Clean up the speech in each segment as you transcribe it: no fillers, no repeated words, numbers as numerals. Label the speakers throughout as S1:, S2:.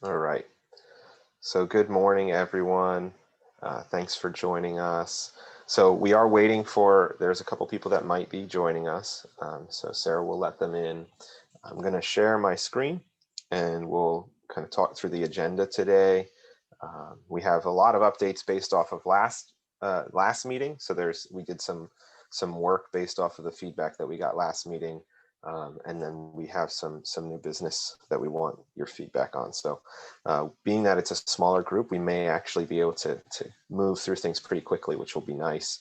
S1: All right. So good morning, everyone. Thanks for joining us. So we are waiting for, there's a couple people that might be joining us. So Sarah will let them in. I'm going to share my screen and we'll kind of talk through the agenda today. We have a lot of updates based off of last meeting. So we did some work based off of the feedback that we got last meeting. And then we have some new business that we want your feedback on. So being that it's a smaller group, we may actually be able to move through things pretty quickly, which will be nice,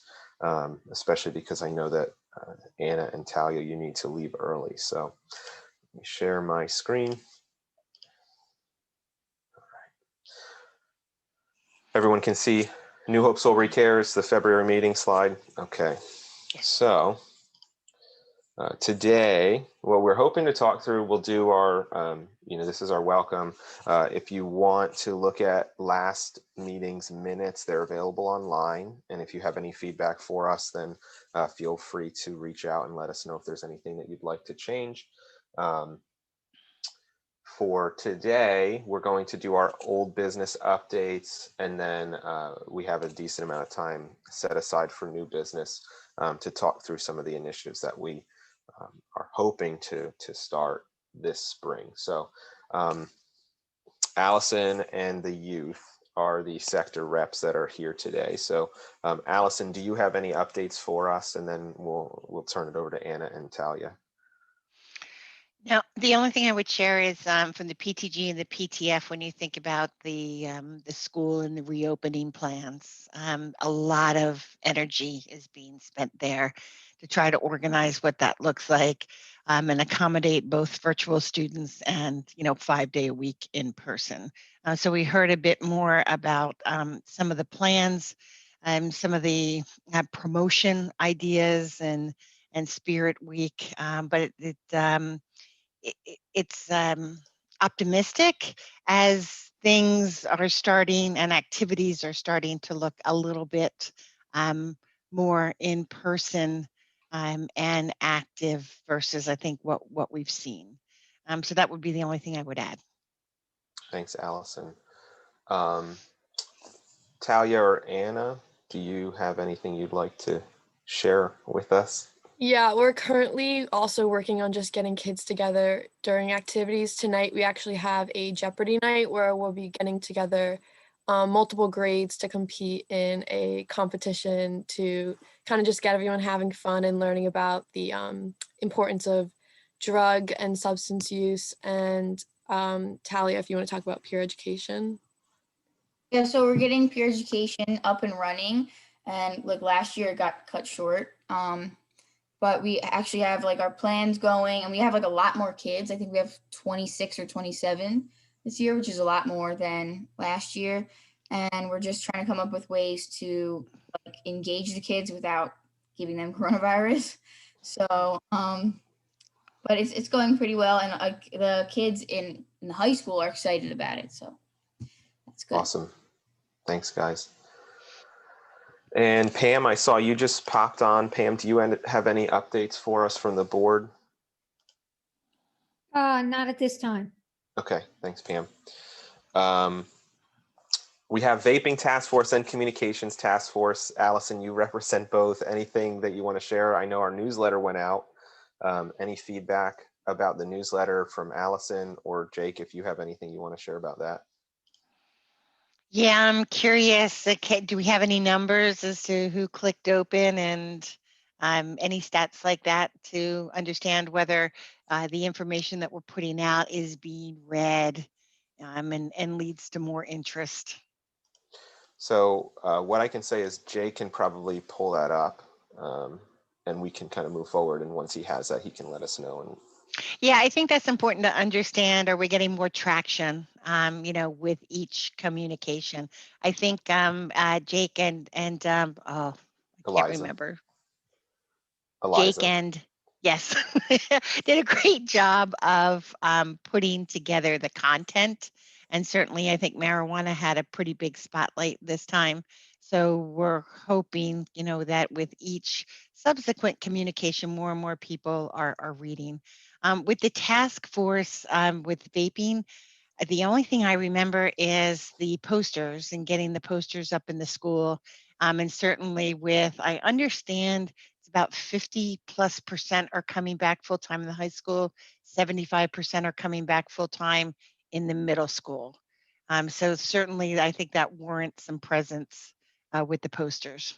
S1: especially because I know that Anna and Talia, you need to leave early. So let me share my screen. Everyone can see New Hope Soul Recares, the February meeting slide. Okay, so today, what we're hoping to talk through, we'll do our, this is our welcome. If you want to look at last meeting's minutes, they're available online. And if you have any feedback for us, then feel free to reach out and let us know if there's anything that you'd like to change. For today, we're going to do our old business updates, and then we have a decent amount of time set aside for new business to talk through some of the initiatives that we are hoping to start this spring. So Allison and the youth are the sector reps that are here today. So Allison, do you have any updates for us? And then we'll turn it over to Anna and Talia.
S2: Now, the only thing I would share is from the PTG and the PTF, when you think about the school and the reopening plans, a lot of energy is being spent there to try to organize what that looks like and accommodate both virtual students and, 5-day a week in person. So we heard a bit more about some of the plans, some of the promotion ideas and Spirit Week, but it's optimistic as things are starting and activities are starting to look a little bit more in person and active versus I think what we've seen. So that would be the only thing I would add.
S1: Thanks, Allison. Talia or Anna, do you have anything you'd like to share with us?
S3: Yeah, we're currently also working on just getting kids together during activities. Tonight, we actually have a Jeopardy night where we'll be getting together multiple grades to compete in a competition to kind of just get everyone having fun and learning about the importance of drug and substance use. And Talia, if you want to talk about peer education.
S4: Yeah, so we're getting peer education up and running, and like last year it got cut short. But we actually have like our plans going, and we have like a lot more kids. I think we have 26 or 27 this year, which is a lot more than last year. And we're just trying to come up with ways to like engage the kids without giving them coronavirus. So, but it's going pretty well, and the kids in the high school are excited about it. So that's good.
S1: Awesome. Thanks, guys. And Pam, I saw you just popped on. Pam, do you have any updates for us from the board?
S5: Not at this time.
S1: Okay, thanks, Pam. We have Vaping Task Force and Communications Task Force. Allison, you represent both. Anything that you want to share? I know our newsletter went out. Any feedback about the newsletter from Allison or Jake, if you have anything you want to share about that?
S2: Yeah, I'm curious. Do we have any numbers as to who clicked open and any stats like that to understand whether the information that we're putting out is being read and leads to more interest?
S1: So what I can say is Jake can probably pull that up and we can kind of move forward. And once he has that, he can let us know. And
S2: yeah, I think that's important to understand. Are we getting more traction, with each communication? I think Jake and I can't remember.
S1: Eliza.
S2: Jake and yes, did a great job of putting together the content. And certainly I think marijuana had a pretty big spotlight this time. So we're hoping, that with each subsequent communication, more and more people are reading. With the task force with vaping, The only thing I remember is the posters and getting the posters up in the school. And certainly I understand it's about 50+% are coming back full time in the high school, 75% are coming back full time in the middle school. So certainly I think that warrants some presence with the posters.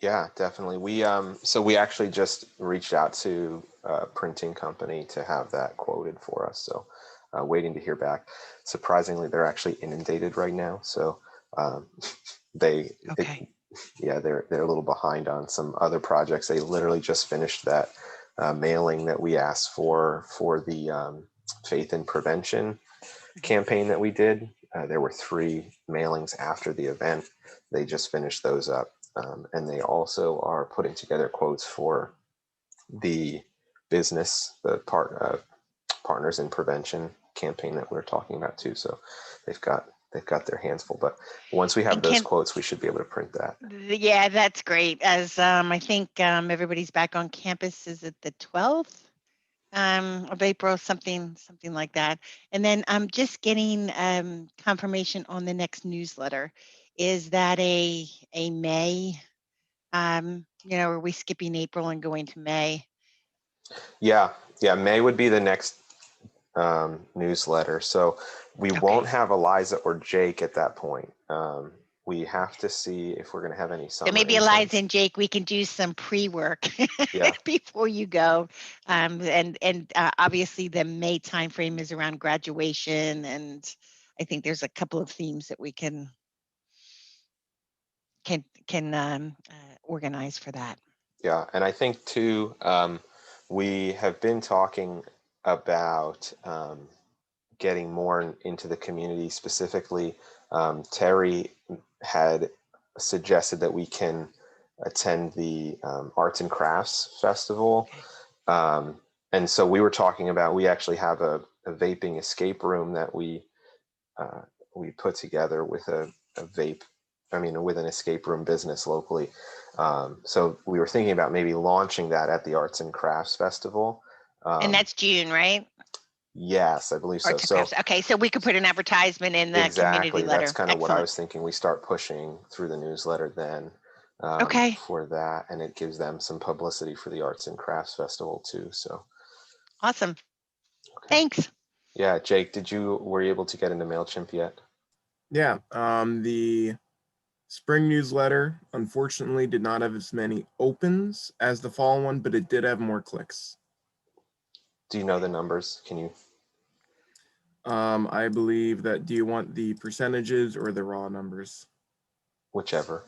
S1: Yeah, definitely. So we actually just reached out to a printing company to have that quoted for us. So waiting to hear back. Surprisingly, they're actually inundated right now. So
S2: Okay.
S1: they're a little behind on some other projects. They literally just finished that mailing that we asked for the Faith in Prevention campaign that we did. There were 3 mailings after the event. They just finished those up. And they also are putting together quotes for the business, the Partners in Prevention campaign that we're talking about too. So they've got their hands full. But once we have
S2: And
S1: those quotes, we should be able to print that.
S2: Yeah, that's great. As I think everybody's back on campus. Is it the 12th of April, something like that? And then I'm just getting confirmation on the next newsletter. Is that a May? Are we skipping April and going to May?
S1: Yeah. May would be the next newsletter. So we won't have Eliza or Jake at that point. We have to see if we're going to have any summer
S2: So maybe
S1: interns.
S2: Eliza and Jake, we can do some pre-work before you go. And obviously the May timeframe is around graduation, and I think there's a couple of themes that we can organize for that.
S1: Yeah, and I think too, we have been talking about getting more into the community. Specifically, Terry had suggested that we can attend the Arts and Crafts Festival. And so we were talking about, we actually have a vaping escape room that we put together with with an escape room business locally. So we were thinking about maybe launching that at the Arts and Crafts Festival.
S2: And that's June, right?
S1: Yes, I believe so.
S2: Arts and Crafts. Okay, so we could put an advertisement in the community letter.
S1: That's kind of what I was thinking. We start pushing through the newsletter then for that, and it gives them some publicity for the Arts and Crafts Festival too. So
S2: awesome.
S1: Okay.
S2: Thanks.
S1: Yeah, Jake, were you able to get into MailChimp yet?
S5: Yeah, the spring newsletter unfortunately did not have as many opens as the fall one, but it did have more clicks.
S1: Do you know the numbers? Can you?
S5: I believe that, do you want the percentages or the raw numbers?
S1: Whichever.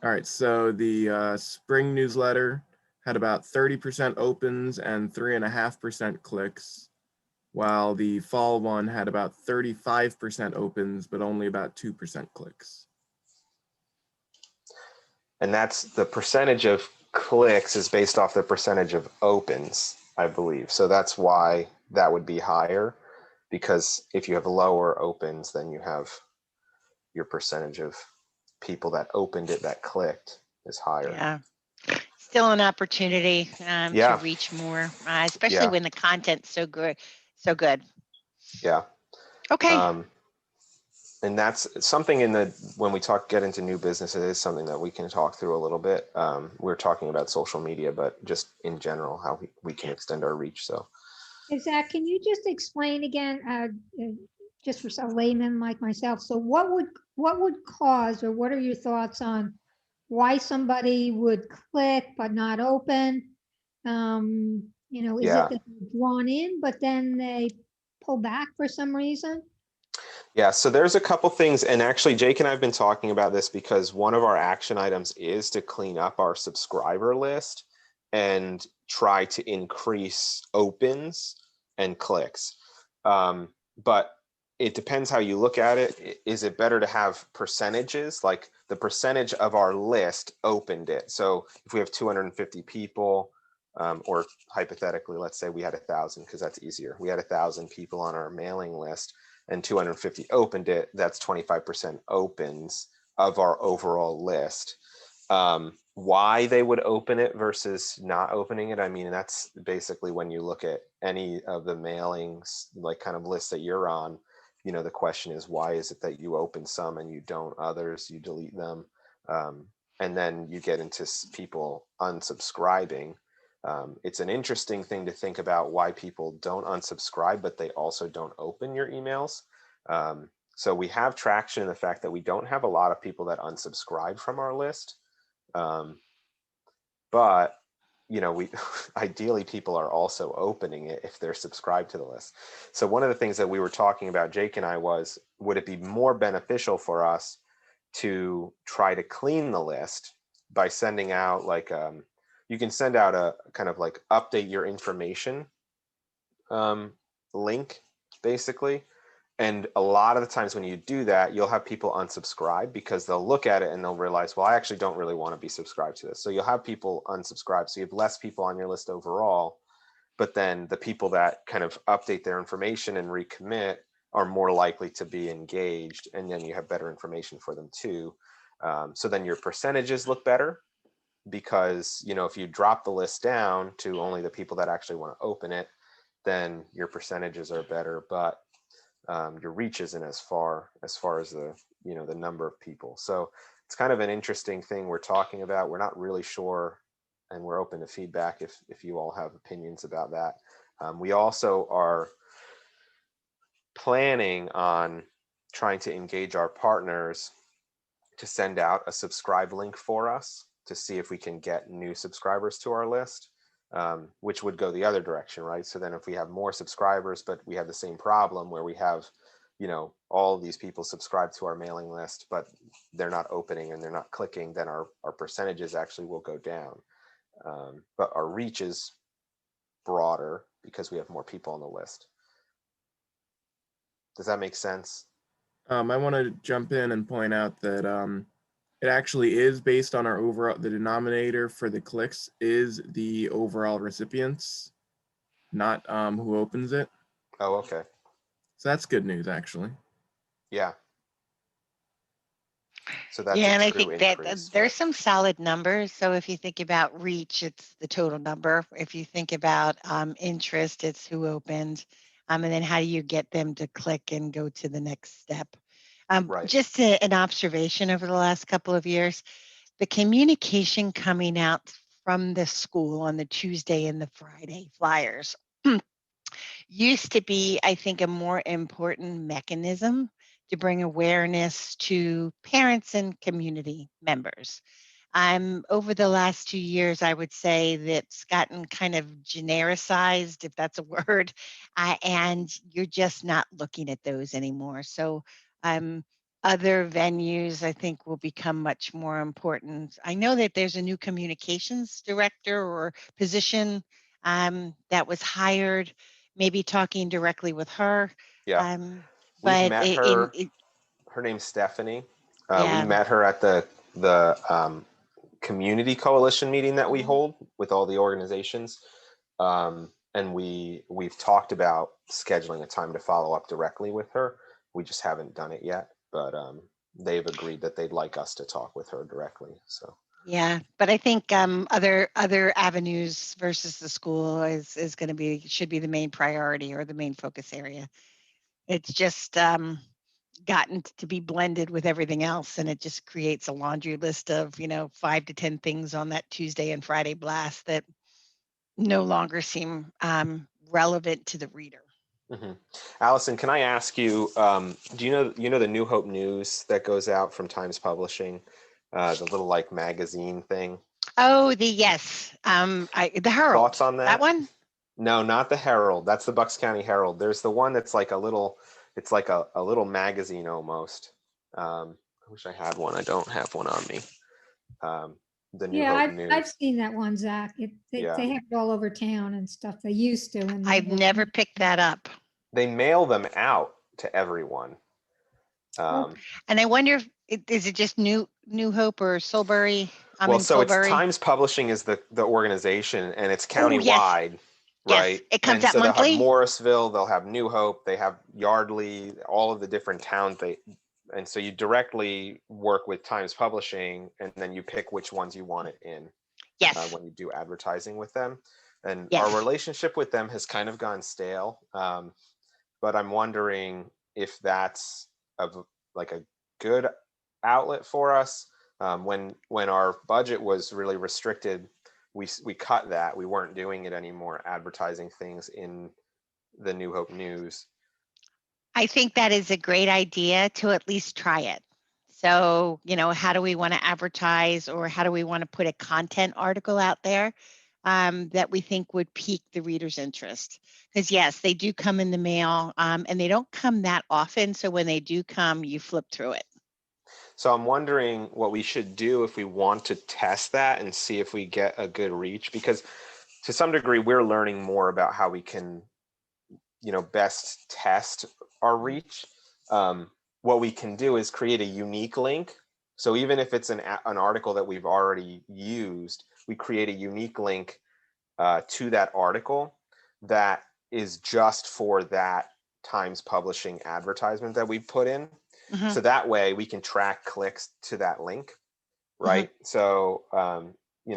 S5: All right, so the spring newsletter had about 30% opens and 3.5% clicks, while the fall one had about 35% opens, but only about 2% clicks.
S1: And that's the percentage of clicks is based off the percentage of opens, I believe. So that's why that would be higher, because if you have lower opens, then you have your percentage of people that opened it that clicked is higher.
S2: Yeah. Still an opportunity to reach more, especially when the content's so good.
S1: Yeah.
S2: Okay.
S1: And that's something when we get into new business, it is something that we can talk through a little bit. We're talking about social media, but just in general, how we can extend our reach. So,
S6: hey, Zach, can you just explain again, just for a layman like myself? So what would cause, or what are your thoughts on why somebody would click but not open? Is it that they're drawn in, but then they pull back for some reason?
S1: Yeah, so there's a couple things, and actually Jake and I have been talking about this because one of our action items is to clean up our subscriber list and try to increase opens and clicks. But it depends how you look at it. Is it better to have percentages, like the percentage of our list opened it? So if we have 250 people, or hypothetically, let's say we had 1,000, because that's easier. We had 1,000 people on our mailing list and 250 opened it, that's 25% opens of our overall list. Why they would open it versus not opening it, I mean, that's basically when you look at any of the mailings, like kind of lists that you're on, the question is, why is it that you open some and you don't others, you delete them? And then you get into people unsubscribing. It's an interesting thing to think about why people don't unsubscribe, but they also don't open your emails. So we have traction in the fact that we don't have a lot of people that unsubscribe from our list. But we ideally people are also opening it if they're subscribed to the list. So one of the things that we were talking about, Jake and I, was, would it be more beneficial for us to try to clean the list by sending out like you can send out a kind of like update your information link, basically. And a lot of the times when you do that, you'll have people unsubscribe because they'll look at it and they'll realize, well, I actually don't really want to be subscribed to this. So you'll have people unsubscribe. So you have less people on your list overall, but then the people that kind of update their information and recommit are more likely to be engaged. And then you have better information for them too. So then your percentages look better because, if you drop the list down to only the people that actually want to open it, then your percentages are better. But your reach isn't as far as the the number of people. So it's kind of an interesting thing we're talking about. We're not really sure, and we're open to feedback if you all have opinions about that. We also are planning on trying to engage our partners to send out a subscribe link for us to see if we can get new subscribers to our list. Which would go the other direction, right? So then if we have more subscribers, but we have the same problem where we have, all of these people subscribe to our mailing list, but they're not opening and they're not clicking, then our percentages actually will go down. But our reach is broader because we have more people on the list. Does that make sense?
S5: I want to jump in and point out that it actually is based on our overall, the denominator for the clicks is the overall recipients, not who opens it.
S1: Oh, okay.
S5: So that's good news, actually.
S1: Yeah. So that's
S2: Yeah, and
S1: a
S2: I
S1: true
S2: think that
S1: increase,
S2: there's
S1: right?
S2: some solid numbers. So if you think about reach, it's the total number. If you think about interest, it's who opened. And then how do you get them to click and go to the next step?
S1: Right.
S2: Just an observation over the last couple of years, the communication coming out from the school on the Tuesday and the Friday flyers used to be, I think, a more important mechanism to bring awareness to parents and community members. Over the last 2 years, I would say that's gotten kind of genericized, if that's a word, and you're just not looking at those anymore. So other venues, I think, will become much more important. I know that there's a new communications director or position that was hired, maybe talking directly with her.
S1: Yeah. We've
S2: But
S1: met her. Her name's Stephanie. We
S2: yeah.
S1: met her at the community coalition meeting that we hold with all the organizations, and we've talked about scheduling a time to follow up directly with her. We just haven't done it yet, but they've agreed that they'd like us to talk with her directly. So
S2: yeah, but I think other avenues versus the school is going to should be the main priority or the main focus area. It's just gotten to be blended with everything else, and it just creates a laundry list of 5 to 10 things on that Tuesday and Friday blast that no longer seem relevant to the reader.
S1: Mm-hmm. Allison, can I ask you, do you know the New Hope News that goes out from Times Publishing, the little like magazine thing?
S2: Oh, the Herald.
S1: Thoughts on that?
S2: That one?
S1: No, not the Herald. That's the Bucks County Herald. There's the one that's like it's like a little magazine almost. I wish I had one. I don't have one on me. The New Hope News.
S6: I've seen that one, Zach. They have it all over town and stuff. They used to. And
S2: I've never picked that up.
S1: They mail them out to everyone.
S2: And I wonder is it just New Hope or Solebury?
S1: Well, so it's Times Publishing is the organization, and it's countywide.
S2: Yes.
S1: Right.
S2: Yes, it comes
S1: out
S2: monthly.
S1: They'll have Morrisville, they'll have New Hope, they have Yardley, all of the different towns. And so you directly work with Times Publishing, and then you pick which ones you want it in.
S2: Yes.
S1: When you do advertising with them. And
S2: yes.
S1: Our relationship with them has kind of gone stale. But I'm wondering if that's like a good outlet for us. When our budget was really restricted, we cut that. We weren't doing it anymore, advertising things in the New Hope News.
S2: I think that is a great idea to at least try it. So, how do we want to advertise, or how do we want to put a content article out there that we think would pique the reader's interest? Because yes, they do come in the mail, and they don't come that often. So when they do come, you flip through it.
S1: So I'm wondering what we should do if we want to test that and see if we get a good reach, because to some degree we're learning more about how we can, best test our reach. What we can do is create a unique link. So even if it's an article that we've already used, we create a unique link to that article that is just for that Times Publishing advertisement that we put in.
S2: Mhm.
S1: So that way we can track clicks to that link, right? So,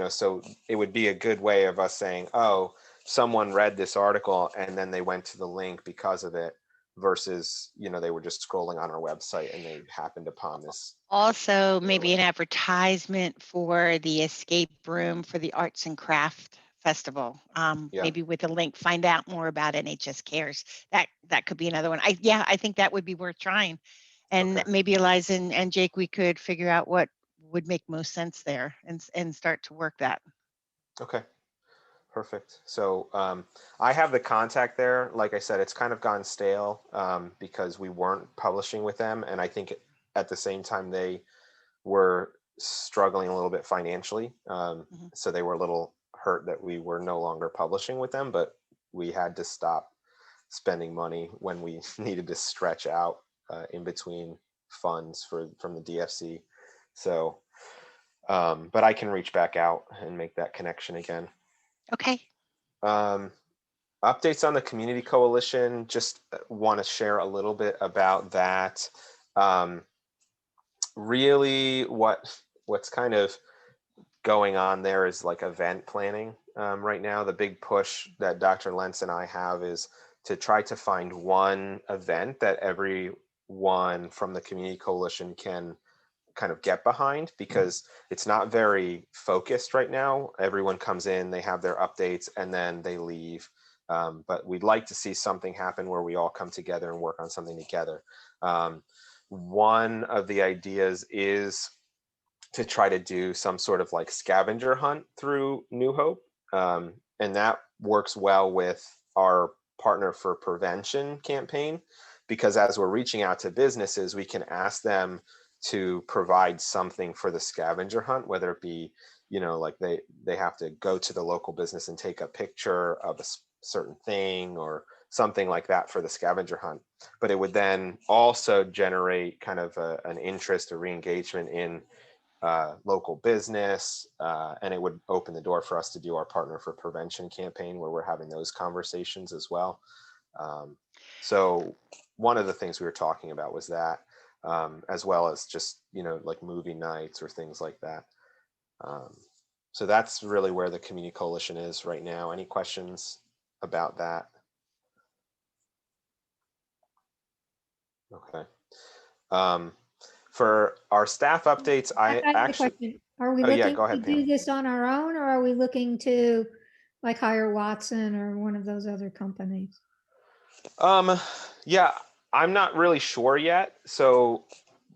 S1: so it would be a good way of us saying, oh, someone read this article and then they went to the link because of it, versus, they were just scrolling on our website and they happened upon this.
S2: Also, maybe an advertisement for the escape room for the Arts and Craft Festival.
S1: Yeah.
S2: Maybe with a link, find out more about NHS Cares. That could be another one. I think that would be worth trying. And
S1: Okay.
S2: maybe Eliza and Jake, we could figure out what would make most sense there and start to work that.
S1: Okay. Perfect. So I have the contact there. Like I said, it's kind of gone stale because we weren't publishing with them. And I think at the same time, they were struggling a little bit financially. So they were a little hurt that we were no longer publishing with them, but we had to stop spending money when we needed to stretch out in between funds from the DFC. So, but I can reach back out and make that connection again.
S2: Okay.
S1: Updates on the Community Coalition, just want to share a little bit about that. Really what's kind of going on there is like event planning. Right now, the big push that Dr. Lentz and I have is to try to find one event that everyone from the Community Coalition can kind of get behind, because it's not very focused right now. Everyone comes in, they have their updates, and then they leave. But we'd like to see something happen where we all come together and work on something together. One of the ideas is to try to do some sort of like scavenger hunt through New Hope. And that works well with our Partner for Prevention campaign, because as we're reaching out to businesses, we can ask them to provide something for the scavenger hunt, whether it be, like they have to go to the local business and take a picture of a certain thing or something like that for the scavenger hunt. But it would then also generate kind of an interest or re-engagement in local business, and it would open the door for us to do our Partner for Prevention campaign, where we're having those conversations as well. So one of the things we were talking about was that, as well as just, like movie nights or things like that. So that's really where the Community Coalition is right now. Any questions about that? Okay. For our staff updates, I
S6: have a
S1: actually,
S6: question. Are we
S1: oh, yeah,
S6: looking
S1: go ahead,
S6: to do
S1: Pam.
S6: this on our own, or are we looking to like hire Watson or one of those other companies?
S1: Yeah, I'm not really sure yet. So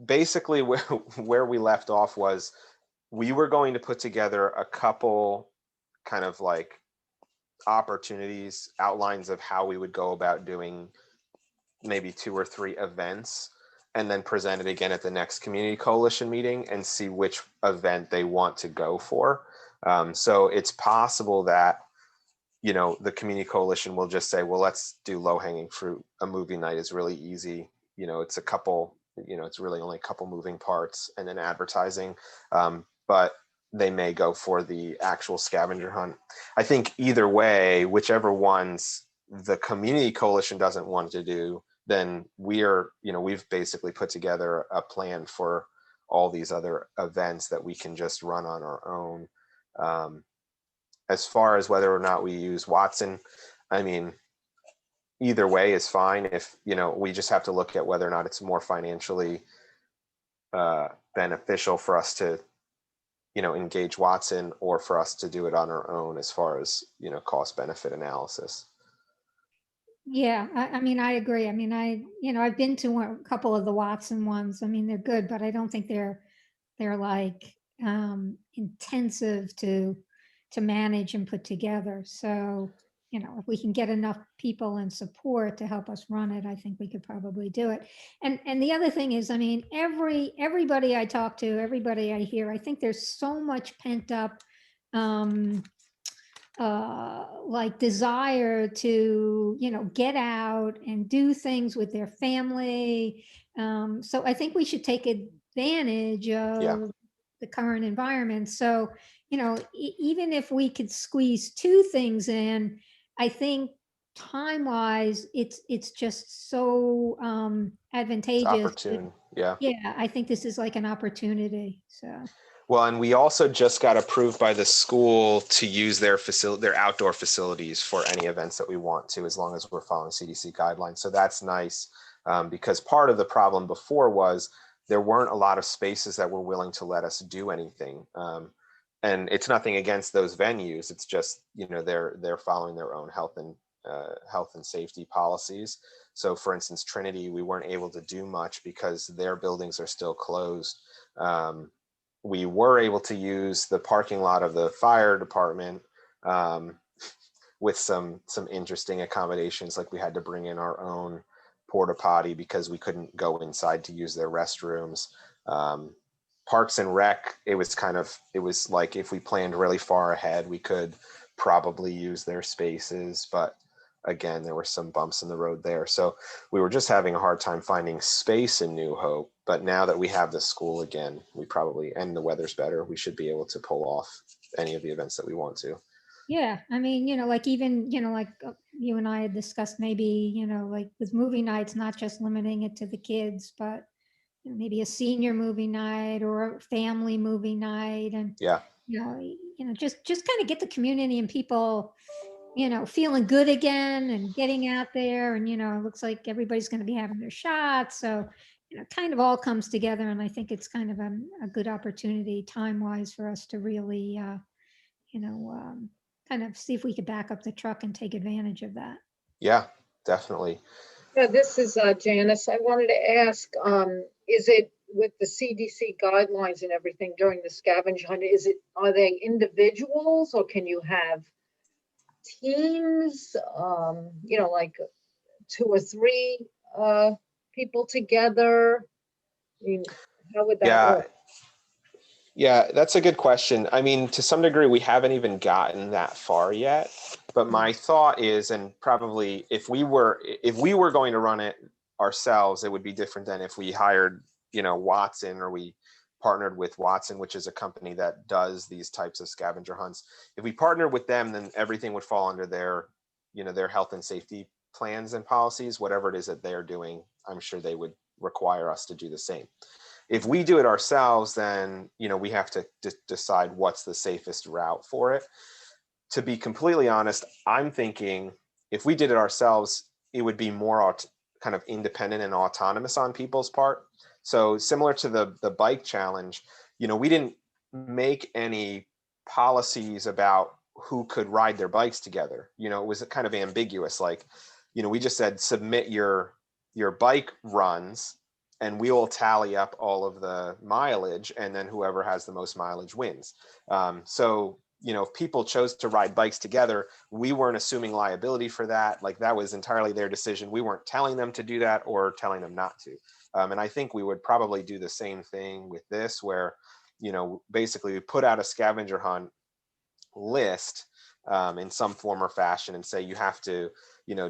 S1: basically where we left off was we were going to put together a couple kind of like opportunities, outlines of how we would go about doing maybe 2 or 3 events, and then present it again at the next Community Coalition meeting and see which event they want to go for. So it's possible that, the Community Coalition will just say, well, let's do low-hanging fruit. A movie night is really easy. It's a couple, it's really only a couple moving parts, and then advertising. But they may go for the actual scavenger hunt. I think either way, whichever ones the Community Coalition doesn't want to do, then we've basically put together a plan for all these other events that we can just run on our own. As far as whether or not we use Watson, I mean, either way is fine. If, we just have to look at whether or not it's more financially beneficial for us to, engage Watson, or for us to do it on our own as far as, cost benefit analysis.
S6: Yeah, I mean, I agree. I mean, I've been to a couple of the Watson ones. I mean, they're good, but I don't think they're like intensive to manage and put together. So, if we can get enough people and support to help us run it, I think we could probably do it. And the other thing is, I mean, everybody I talk to, everybody I hear, I think there's so much pent up like desire to get out and do things with their family. So I think we should take advantage of the current environment. So even if we could squeeze two things in, I think time wise it's just so
S1: It's
S6: advantageous.
S1: opportune. Yeah.
S6: Yeah, I think this is like an opportunity. So
S1: Well, and we also just got approved by the school to use their outdoor facilities for any events that we want to, as long as we're following CDC guidelines. So that's nice, because part of the problem before was there weren't a lot of spaces that were willing to let us do anything. And it's nothing against those venues. It's just, they're following their own health and safety policies. So for instance, Trinity, we weren't able to do much because their buildings are still closed. We were able to use the parking lot of the fire department with some interesting accommodations, like we had to bring in our own porta potty because we couldn't go inside to use their restrooms. Parks and Rec, it was like if we planned really far ahead, we could probably use their spaces, but again, there were some bumps in the road there. So we were just having a hard time finding space in New Hope. But now that we have the school again, we probably, and the weather's better, we should be able to pull off any of the events that we want to.
S6: yeah, I mean, like even, like you and I had discussed, maybe, like with movie nights, not just limiting it to the kids, but maybe a senior movie night or a family movie night. And,
S1: Yeah.
S6: just kind of get the community and people, feeling good again and getting out there. And, it looks like everybody's going to be having their shots. So, kind of all comes together. And I think it's kind of a good opportunity time-wise for us to really, kind of see if we could back up the truck and take advantage of that.
S1: Yeah, definitely.
S7: Yeah, this is Janice. I wanted to ask, is it with the CDC guidelines and everything during the scavenger hunt, are they individuals or can you have teams, like 2 or 3 people together? I mean, how would that work?
S1: Yeah, that's a good question. I mean, to some degree, we haven't even gotten that far yet. But my thought is, and probably if we were going to run it ourselves, it would be different than if we hired, Watson, or we partnered with Watson, which is a company that does these types of scavenger hunts. If we partnered with them, then everything would fall under their, their health and safety plans and policies, whatever it is that they're doing. I'm sure they would require us to do the same. If we do it ourselves, then, we have to decide what's the safest route for it. To be completely honest, I'm thinking if we did it ourselves, it would be more kind of independent and autonomous on people's part. So similar to the bike challenge, we didn't make any policies about who could ride their bikes together. It was kind of ambiguous. Like, we just said, submit your bike runs and we will tally up all of the mileage, and then whoever has the most mileage wins. So, if people chose to ride bikes together, we weren't assuming liability for that. Like, that was entirely their decision. We weren't telling them to do that or telling them not to. And I think we would probably do the same thing with this, where, basically we put out a scavenger hunt list in some form or fashion and say, you have to,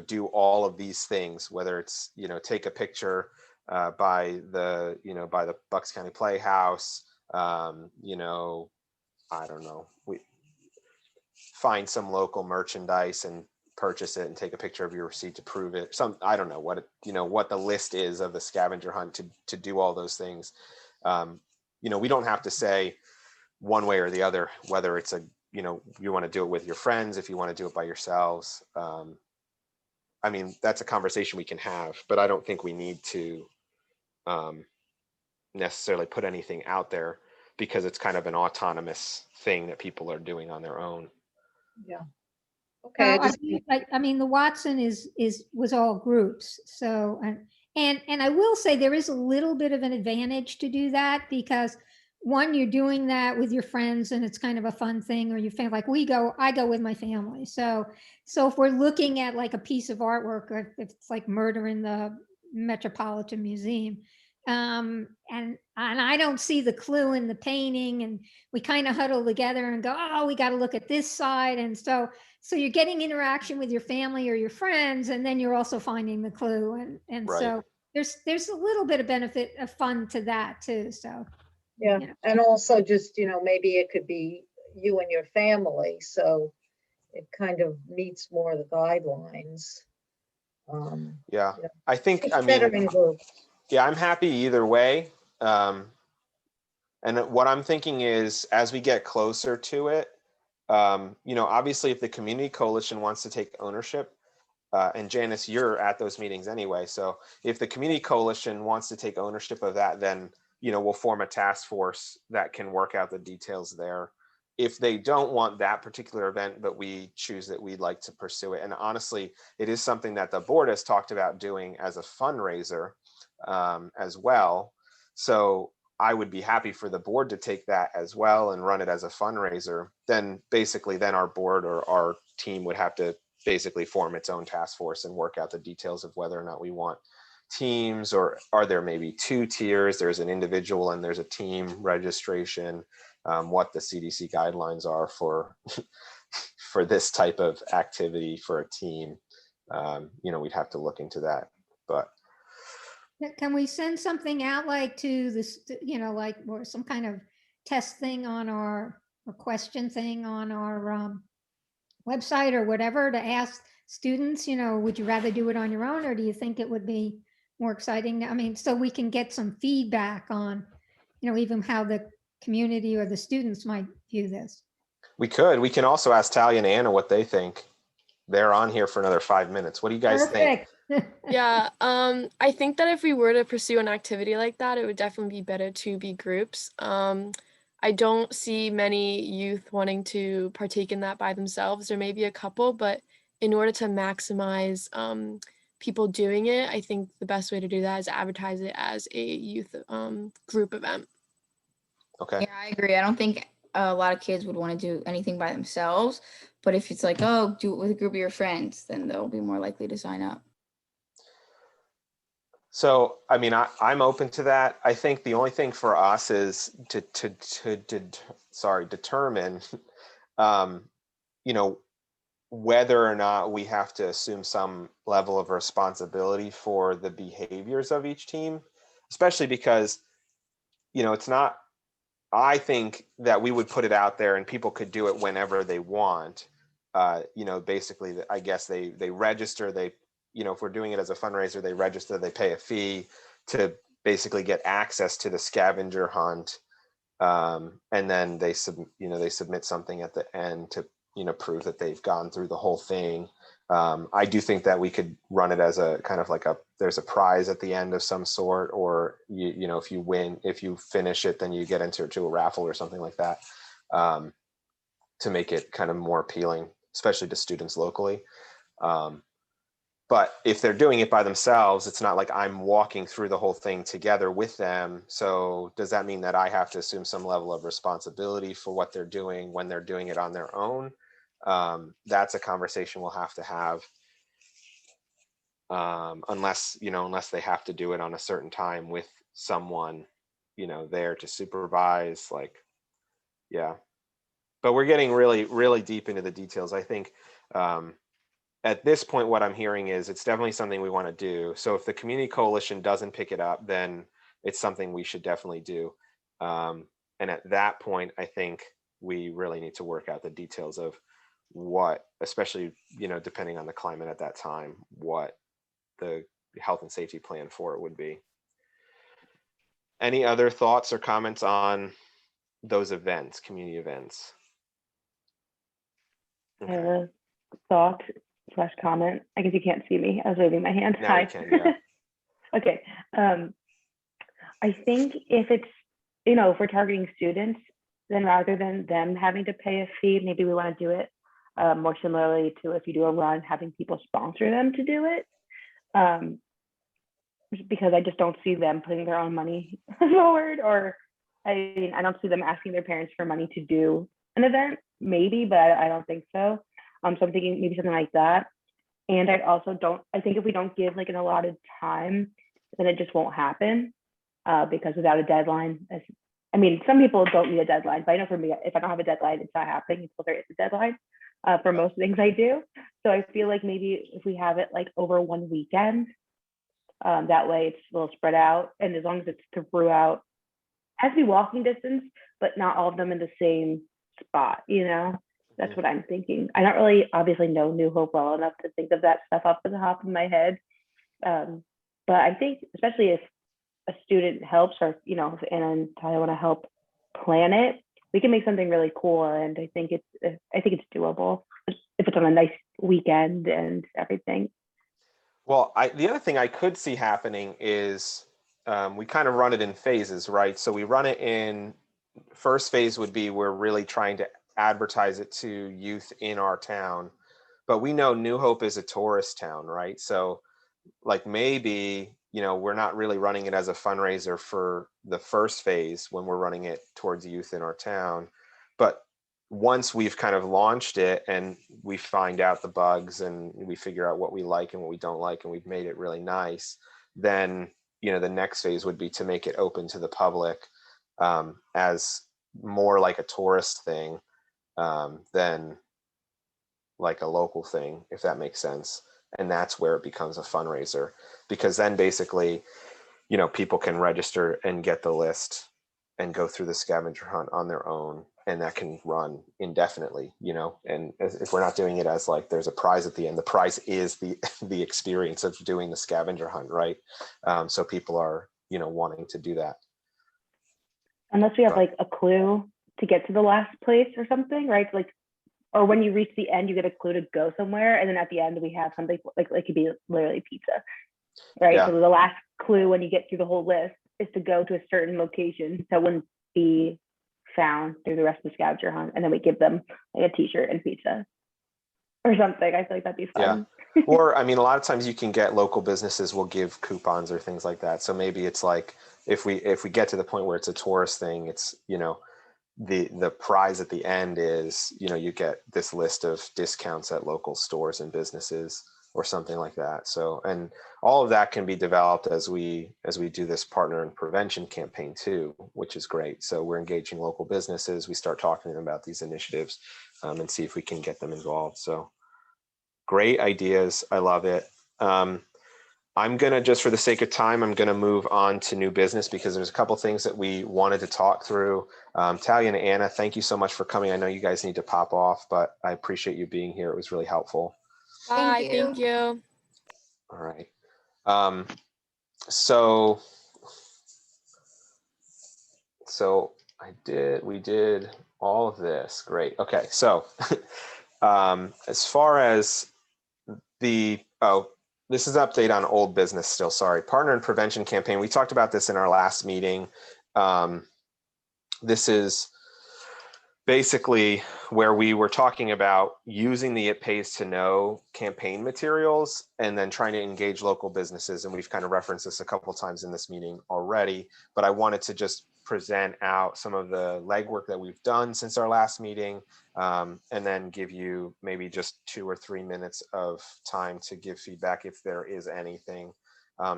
S1: do all of these things, whether it's, take a picture by the Bucks County Playhouse, I don't know, we find some local merchandise and purchase it and take a picture of your receipt to prove it. I don't know what the list is of the scavenger hunt to do all those things. We don't have to say one way or the other, whether it's you want to do it with your friends, if you want to do it by yourselves. I mean, that's a conversation we can have, but I don't think we need to necessarily put anything out there because it's kind of an autonomous thing that people are doing on their own.
S7: Yeah. Okay, I
S6: Well,
S7: just,
S6: I mean, the Watson was all groups. So, and I will say there is a little bit of an advantage to do that because one, you're doing that with your friends and it's kind of a fun thing, or you feel like I go with my family. So if we're looking at like a piece of artwork, or if it's like Murder in the Metropolitan Museum, and I don't see the clue in the painting, and we kind of huddle together and go, oh, we got to look at this side. And so you're getting interaction with your family or your friends, and then you're also finding the clue. And
S1: Right.
S6: so there's a little bit of benefit of fun to that too. So,
S7: yeah,
S6: you know.
S7: and also just, maybe it could be you and your family, so it kind of meets more of the guidelines.
S1: Yeah,
S7: Yeah.
S1: I think,
S7: It's
S1: I
S7: better
S1: mean,
S7: in groups.
S1: yeah, I'm happy either way. And what I'm thinking is, as we get closer to it, obviously if the community coalition wants to take ownership, and Janice, you're at those meetings anyway. So if the community coalition wants to take ownership of that, then, we'll form a task force that can work out the details there. If they don't want that particular event, but we choose that we'd like to pursue it. And honestly, it is something that the board has talked about doing as a fundraiser as well. So I would be happy for the board to take that as well and run it as a fundraiser. Then basically our board or our team would have to basically form its own task force and work out the details of whether or not we want teams, or are there maybe two tiers? There's an individual and there's a team registration, what the CDC guidelines are for for this type of activity for a team. We'd have to look into that, but
S6: Can we send something out like to this, like, or some kind of test thing on or question thing on our website or whatever to ask students, would you rather do it on your own, or do you think it would be more exciting? I mean, so we can get some feedback on, even how the community or the students might view this.
S1: we can also ask Talia and Anna what they think. They're on here for another 5 minutes. What do you guys think?
S6: Perfect.
S3: Yeah, I think that if we were to pursue an activity like that, it would definitely be better to be groups. I don't see many youth wanting to partake in that by themselves. There may be a couple, but in order to maximize people doing it, I think the best way to do that is advertise it as a youth group event.
S1: Okay.
S4: Yeah, I agree. I don't think a lot of kids would want to do anything by themselves, but if it's like, oh, do it with a group of your friends, then they'll be more likely to sign up.
S1: So, I mean, I'm open to that. I think the only thing for us is to determine, whether or not we have to assume some level of responsibility for the behaviors of each team, especially because, it's not, I think that we would put it out there and people could do it whenever they want. Basically, I guess they register, if we're doing it as a fundraiser, they register, they pay a fee to basically get access to the scavenger hunt. And then they submit something at the end to, prove that they've gone through the whole thing. I do think that we could run it as a kind of like there's a prize at the end of some sort, or if you finish it, then you get into a raffle or something like that, to make it kind of more appealing, especially to students locally. But if they're doing it by themselves, it's not like I'm walking through the whole thing together with them. So does that mean that I have to assume some level of responsibility for what they're doing when they're doing it on their own? That's a conversation we'll have to have. Unless they have to do it on a certain time with someone, there to supervise, yeah. But we're getting really, really deep into the details. I think, at this point, what I'm hearing is it's definitely something we want to do. So if the community coalition doesn't pick it up, then it's something we should definitely do. And at that point, I think we really need to work out the details of what, especially, depending on the climate at that time, what the health and safety plan for it would be. Any other thoughts or comments on those events, community events? Okay.
S8: Thought slash comment. I guess you can't see me. I was waving my hand.
S1: Now
S8: Hi.
S1: you can, yeah.
S8: Okay. I think if it's, if we're targeting students, then rather than them having to pay a fee, maybe we want to do it more similarly to if you do a run, having people sponsor them to do it. Because I just don't see them putting their own money forward, or I mean, I don't see them asking their parents for money to do an event, maybe, but I don't think so. So I'm thinking maybe something like that. And I think if we don't give like an allotted time, then it just won't happen because without a deadline, I mean, some people don't need a deadline, but I know for me, if I don't have a deadline, it's not happening until there is a deadline for most things I do. So I feel like maybe if we have it like over one weekend, that way it's a little spread out. And as long as it's throughout, it has to be walking distance, but not all of them in the same spot, That's what I'm thinking. I don't really obviously know New Hope well enough to think of that stuff off the top of my head. But I think especially if a student helps, or if Anna and Talia want to help plan it, we can make something really cool. And I think it's doable if it's on a nice weekend and everything.
S1: Well, the other thing I could see happening is we kind of run it in phases, right? So we run it in, first phase would be we're really trying to advertise it to youth in our town, but we know New Hope is a tourist town, right? So like maybe, we're not really running it as a fundraiser for the first phase when we're running it towards youth in our town. But once we've kind of launched it and we find out the bugs and we figure out what we like and what we don't like, and we've made it really nice, then, the next phase would be to make it open to the public as more like a tourist thing than like a local thing, if that makes sense. And that's where it becomes a fundraiser, because then basically, people can register and get the list and go through the scavenger hunt on their own, and that can run indefinitely, and if we're not doing it as like there's a prize at the end, the prize is the experience of doing the scavenger hunt, right? So people are, wanting to do that.
S8: Unless we have like a clue to get to the last place or something, right? Like, or when you reach the end, you get a clue to go somewhere, and then at the end we have something like it could be literally pizza, right?
S1: Yeah.
S8: So the last clue when you get through the whole list is to go to a certain location that wouldn't be found through the rest of the scavenger hunt, and then we give them like a t-shirt and pizza or something. I feel like that'd be fun.
S1: Yeah. Or I mean, a lot of times you can get local businesses will give coupons or things like that. So maybe it's like if we get to the point where it's a tourist thing, it's the prize at the end is you get this list of discounts at local stores and businesses or something like that. So, and all of that can be developed as we do this partner and prevention campaign too, which is great. So we're engaging local businesses. We start talking to them about these initiatives and see if we can get them involved. So great ideas. I love it. I'm going to, just for the sake of time, I'm going to move on to new business because there's a couple things that we wanted to talk through. Talia and Anna, thank you so much for coming. I know you guys need to pop off, but I appreciate you being here. It was really helpful.
S3: Bye. Thank you.
S1: All right. So we did all of this. Great. Okay. So as far as this is an update on old business still, sorry. Partner and prevention campaign. We talked about this in our last meeting. This is basically where we were talking about using the It Pays to Know campaign materials and then trying to engage local businesses. And we've kind of referenced this a couple of times in this meeting already, but I wanted to just present out some of the legwork that we've done since our last meeting, and then give you maybe just 2 or 3 minutes of time to give feedback if there is anything.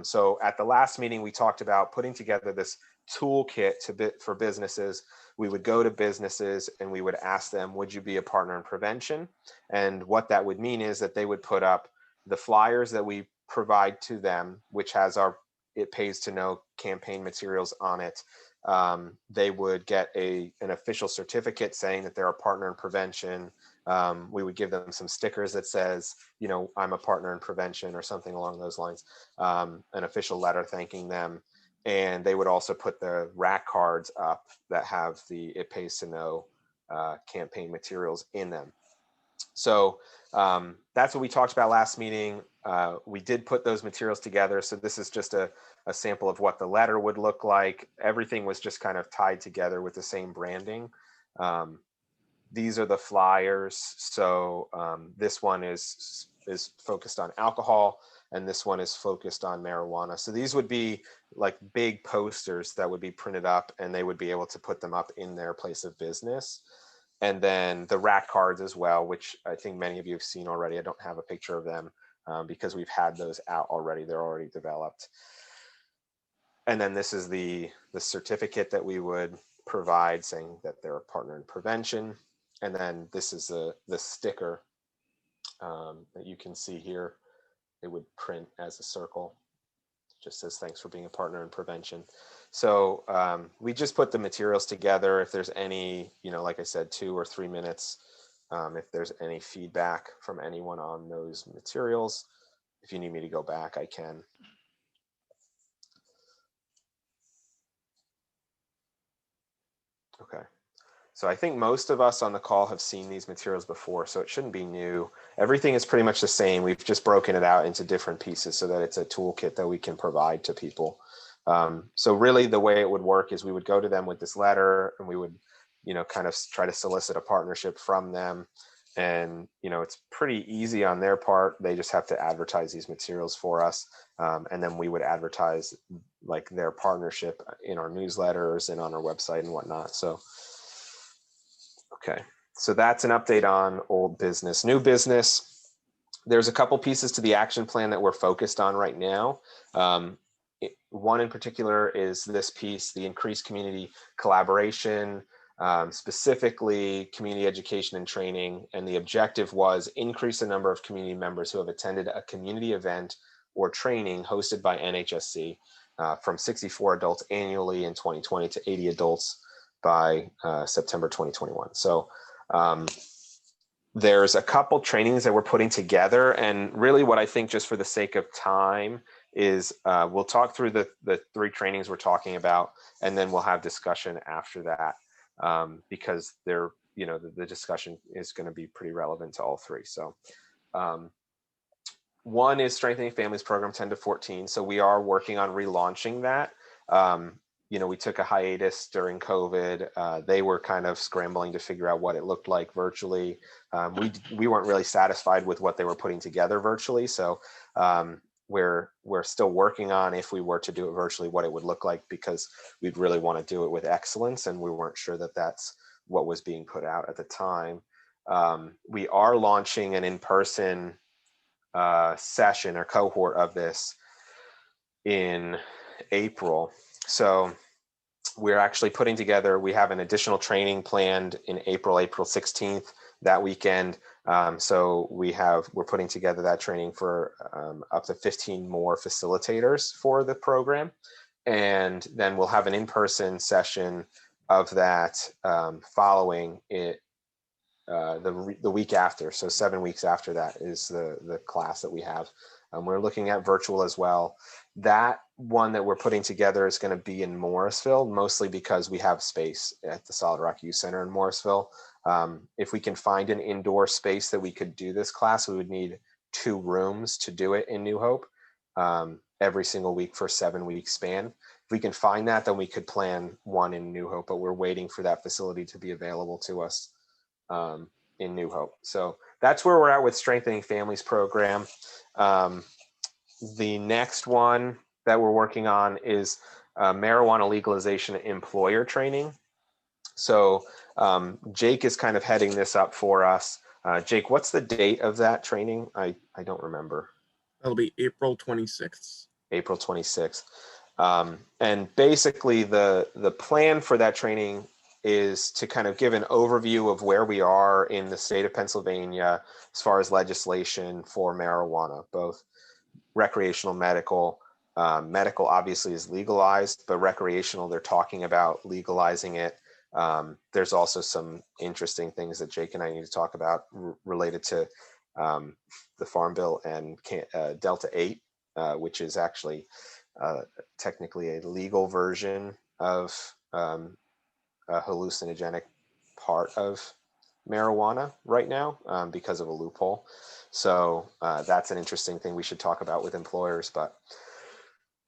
S1: So at the last meeting, we talked about putting together this toolkit for businesses. We would go to businesses and we would ask them, would you be a partner in prevention? And what that would mean is that they would put up the flyers that we provide to them, which has our It Pays to Know campaign materials on it. They would get an official certificate saying that they're a partner in prevention. We would give them some stickers that says, I'm a partner in prevention or something along those lines, an official letter thanking them. And they would also put the rack cards up that have the It Pays to Know campaign materials in them. So that's what we talked about last meeting. We did put those materials together. So this is just a sample of what the letter would look like. Everything was just kind of tied together with the same branding. These are the flyers. So this one is focused on alcohol, and this one is focused on marijuana. So these would be like big posters that would be printed up, and they would be able to put them up in their place of business. And then the rack cards as well, which I think many of you have seen already. I don't have a picture of them because we've had those out already. They're already developed. And then this is the certificate that we would provide saying that they're a partner in prevention. And then this is the sticker that you can see here. It would print as a circle. Just says thanks for being a partner in prevention. So we just put the materials together. If there's any, like I said, 2 or 3 minutes, if there's any feedback from anyone on those materials, if you need me to go back, I can. Okay. So I think most of us on the call have seen these materials before, so it shouldn't be new. Everything is pretty much the same. We've just broken it out into different pieces so that it's a toolkit that we can provide to people. So really the way it would work is we would go to them with this letter, and we would, kind of try to solicit a partnership from them. And, it's pretty easy on their part. They just have to advertise these materials for us. And then we would advertise like their partnership in our newsletters and on our website and whatnot. So okay, so that's an update on old business. New business, there's a couple pieces to the action plan that we're focused on right now. One in particular is this piece, the increased community collaboration, specifically community education and training. And the objective was increase the number of community members who have attended a community event or training hosted by NHSC from 64 adults annually in 2020 to 80 adults by September 2021. So there's a couple trainings that we're putting together, and really what I think, just for the sake of time, is we'll talk through the 3 trainings we're talking about, and then we'll have discussion after that because they're, the discussion is going to be pretty relevant to all 3. So one is Strengthening Families Program 10 to 14. So we are working on relaunching that. We took a hiatus during COVID. They were kind of scrambling to figure out what it looked like virtually. We weren't really satisfied with what they were putting together virtually. So we're still working on, if we were to do it virtually, what it would look like, because we'd really want to do it with excellence. And we weren't sure that that's what was being put out at the time. We are launching an in-person session or cohort of this in April. So we're actually putting together, we have an additional training planned in April 16th, that weekend. So we're putting together that training for up to 15 more facilitators for the program. And then we'll have an in-person session of that following it the week after. So 7 weeks after that is the class that we have. We're looking at virtual as well. That one that we're putting together is going to be in Morrisville, mostly because we have space at the Solid Rock Youth Center in Morrisville. If we can find an indoor space that we could do this class, we would need 2 rooms to do it in New Hope every single week for a 7-week span. If we can find that, then we could plan one in New Hope, but we're waiting for that facility to be available to us in New Hope. So that's where we're at with Strengthening Families Program. The next one that we're working on is marijuana legalization employer training. So Jake is kind of heading this up for us. Jake, what's the date of that training? I don't remember.
S5: That'll be April 26th.
S1: April 26th. And basically the plan for that training is to kind of give an overview of where we are in the state of Pennsylvania as far as legislation for marijuana, both recreational, medical. Medical obviously is legalized, but recreational, they're talking about legalizing it. There's also some interesting things that Jake and I need to talk about related to the Farm Bill and Delta 8, which is actually technically a legal version of a hallucinogenic part of marijuana right now because of a loophole. So that's an interesting thing we should talk about with employers.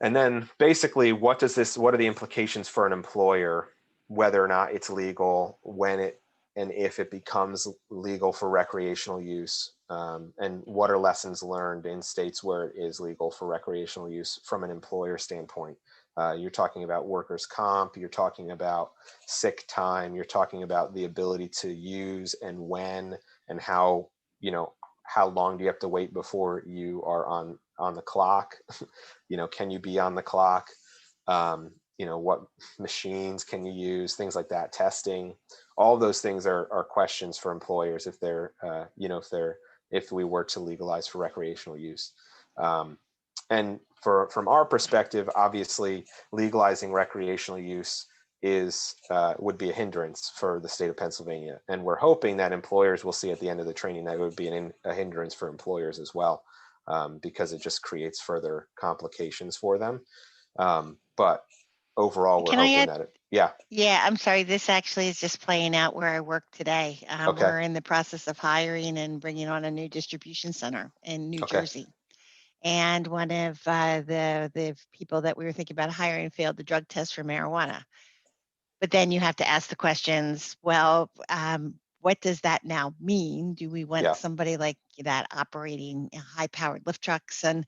S1: And then basically, what are the implications for an employer, whether or not it's legal, when it and if it becomes legal for recreational use, and what are lessons learned in states where it is legal for recreational use from an employer standpoint. You're talking about workers' comp, you're talking about sick time, you're talking about the ability to use and when and how, how long do you have to wait before you are on the clock? Can you be on the clock? What machines can you use? Things like that, testing. All of those things are questions for employers if they're, if we were to legalize for recreational use. And from our perspective, obviously legalizing recreational use would be a hindrance for the state of Pennsylvania. And we're hoping that employers will see at the end of the training that it would be a hindrance for employers as well, because it just creates further complications for them. But overall, we're
S2: Can I
S1: hoping
S2: add?
S1: that yeah.
S2: Yeah, I'm sorry. This actually is just playing out where I work today.
S1: Okay.
S2: We're in the process of hiring and bringing on a new distribution center in New
S1: Okay.
S2: Jersey. And one of the people that we were thinking about hiring failed the drug test for marijuana. But then you have to ask the questions, well, what does that now mean? Do we want
S1: Yeah.
S2: somebody like that operating high-powered lift trucks? And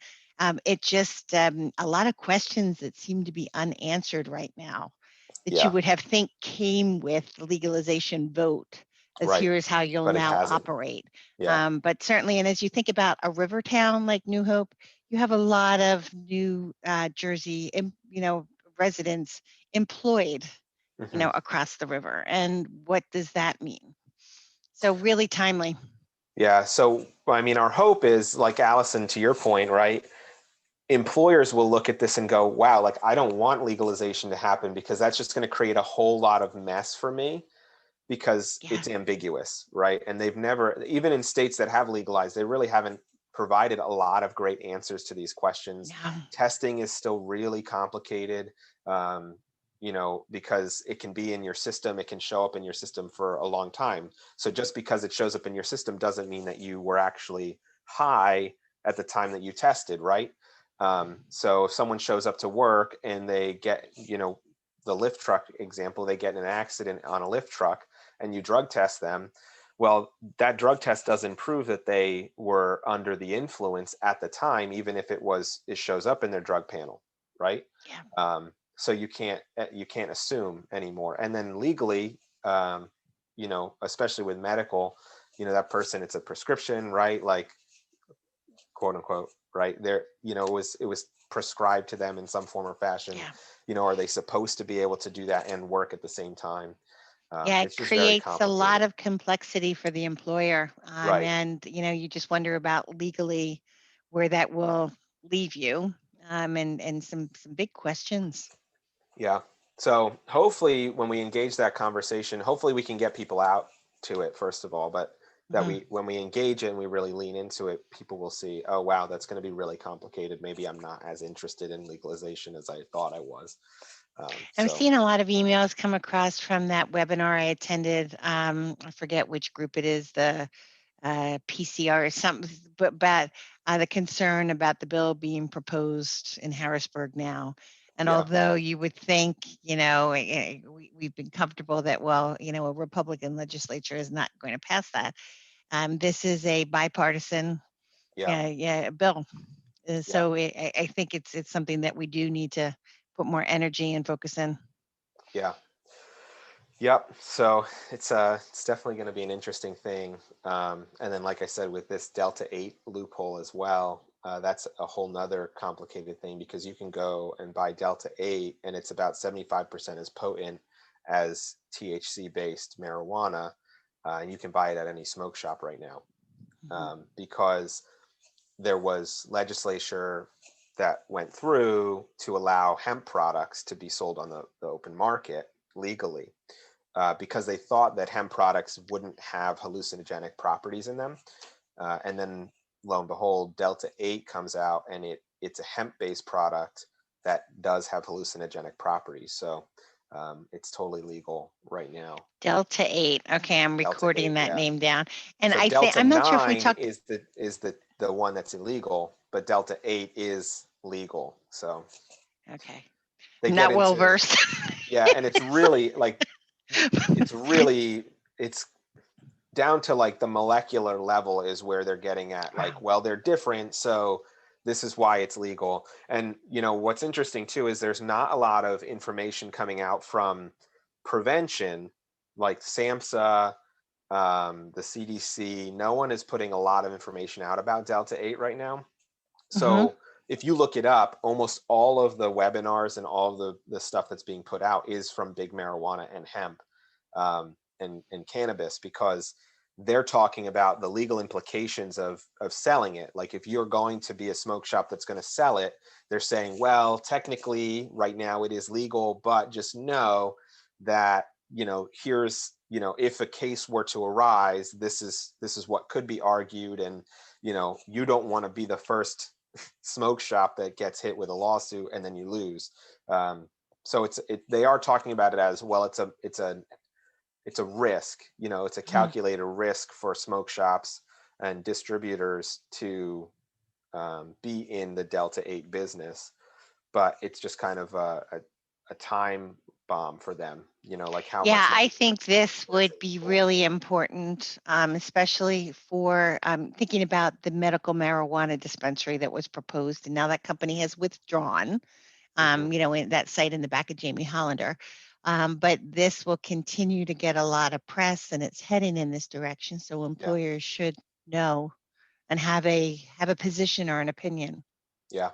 S2: it just a lot of questions that seem to be unanswered right now that you
S1: Yeah.
S2: would have think came with the legalization vote, as
S1: Right.
S2: here is how you'll
S1: But it
S2: now
S1: hasn't.
S2: operate.
S1: Yeah.
S2: But certainly, and as you think about a river town like New Hope, you have a lot of New Jersey, residents employed,
S1: Mhm.
S2: across the river. And what does that mean? So really timely.
S1: Yeah. So, I mean, our hope is, like Allison, to your point, right? Employers will look at this and go, wow, like I don't want legalization to happen because that's just going to create a whole lot of mess for me because
S2: Yeah.
S1: it's ambiguous, right? And they've never, even in states that have legalized, they really haven't provided a lot of great answers to these questions.
S2: No.
S1: Testing is still really complicated, because it can be in your system, it can show up in your system for a long time. So just because it shows up in your system doesn't mean that you were actually high at the time that you tested, right? So if someone shows up to work and they get, the lift truck example, they get in an accident on a lift truck and you drug test them, well, that drug test doesn't prove that they were under the influence at the time, even if it shows up in their drug panel, right?
S2: Yeah.
S1: So you can't assume anymore. And then legally, especially with medical, that person, it's a prescription, right? Like, quote unquote, right there, it was prescribed to them in some form or fashion.
S2: Yeah.
S1: Are they supposed to be able to do that and work at the same time?
S2: Yeah,
S1: It's
S2: it
S1: just very
S2: creates a lot
S1: complicated.
S2: of complexity for the employer.
S1: Right.
S2: And, you just wonder about legally where that will leave you, and some big questions.
S1: Yeah. So hopefully when we engage that conversation, hopefully we can get people out to it, first of all, but that
S2: Mhm.
S1: when we engage it and we really lean into it, people will see, oh, wow, that's going to be really complicated. Maybe I'm not as interested in legalization as I thought I was.
S2: I'm
S1: So
S2: seeing a lot of emails come across from that webinar I attended. I forget which group it is, the PCR or something, but the concern about the bill being proposed in Harrisburg now. And
S1: yeah,
S2: although you would think, we've been comfortable that, well, a Republican legislature is not going to pass that. This is a bipartisan bill. So I think it's something that we do need to put more energy and focus in.
S1: yeah. Yep. So it's definitely going to be an interesting thing. And then, like I said, with this Delta 8 loophole as well, that's a whole nother complicated thing because you can go and buy Delta 8 and it's about 75% as potent as THC based marijuana. And you can buy it at any smoke shop right now, because there was legislature that went through to allow hemp products to be sold on the open market legally. Because they thought that hemp products wouldn't have hallucinogenic properties in them. And then lo and behold, Delta 8 comes out and it's a hemp-based product that does have hallucinogenic properties. So It's totally legal right now.
S2: Delta 8. Okay, I'm
S1: Delta
S2: recording
S1: 8,
S2: that
S1: yeah.
S2: name down. And
S1: So
S2: I think
S1: Delta
S2: I'm not sure if we
S1: 9
S2: talked.
S1: is the one that's illegal, but Delta 8 is legal. So
S2: Okay,
S1: they
S2: I'm
S1: get
S2: not well
S1: into,
S2: versed.
S1: yeah, and it's really like it's down to like the molecular level is where they're getting at, like, well, they're different, so this is why it's legal. And you know what's interesting too is there's not a lot of information coming out from prevention, like SAMHSA, the CDC. No one is putting a lot of information out about Delta 8 right now. So if you look it up, almost all of the webinars and all of the stuff that's being put out is from big marijuana and hemp, and cannabis, because they're talking about the legal implications of selling it. Like if you're going to be a smoke shop that's going to sell it, they're saying, well, technically right now it is legal, but just know that, you know, here's, you know, if a case were to arise, this is what could be argued. And, you know, you don't want to be the first smoke shop that gets hit with a lawsuit and then you lose. So they are talking about it as well. It's a risk, you know, it's a calculated risk for smoke shops and distributors to be in the Delta 8 business, but it's just kind of a time bomb for them, you know, like how
S2: Yeah,
S1: much
S2: I
S1: money.
S2: think this would be really important, especially for thinking about the medical marijuana dispensary that was proposed, and now that company has withdrawn. You know, in that site in the back of Jamie Hollander. But this will continue to get a lot of press, and it's heading in this direction. So employers should know and have a position or an opinion.
S1: Yeah.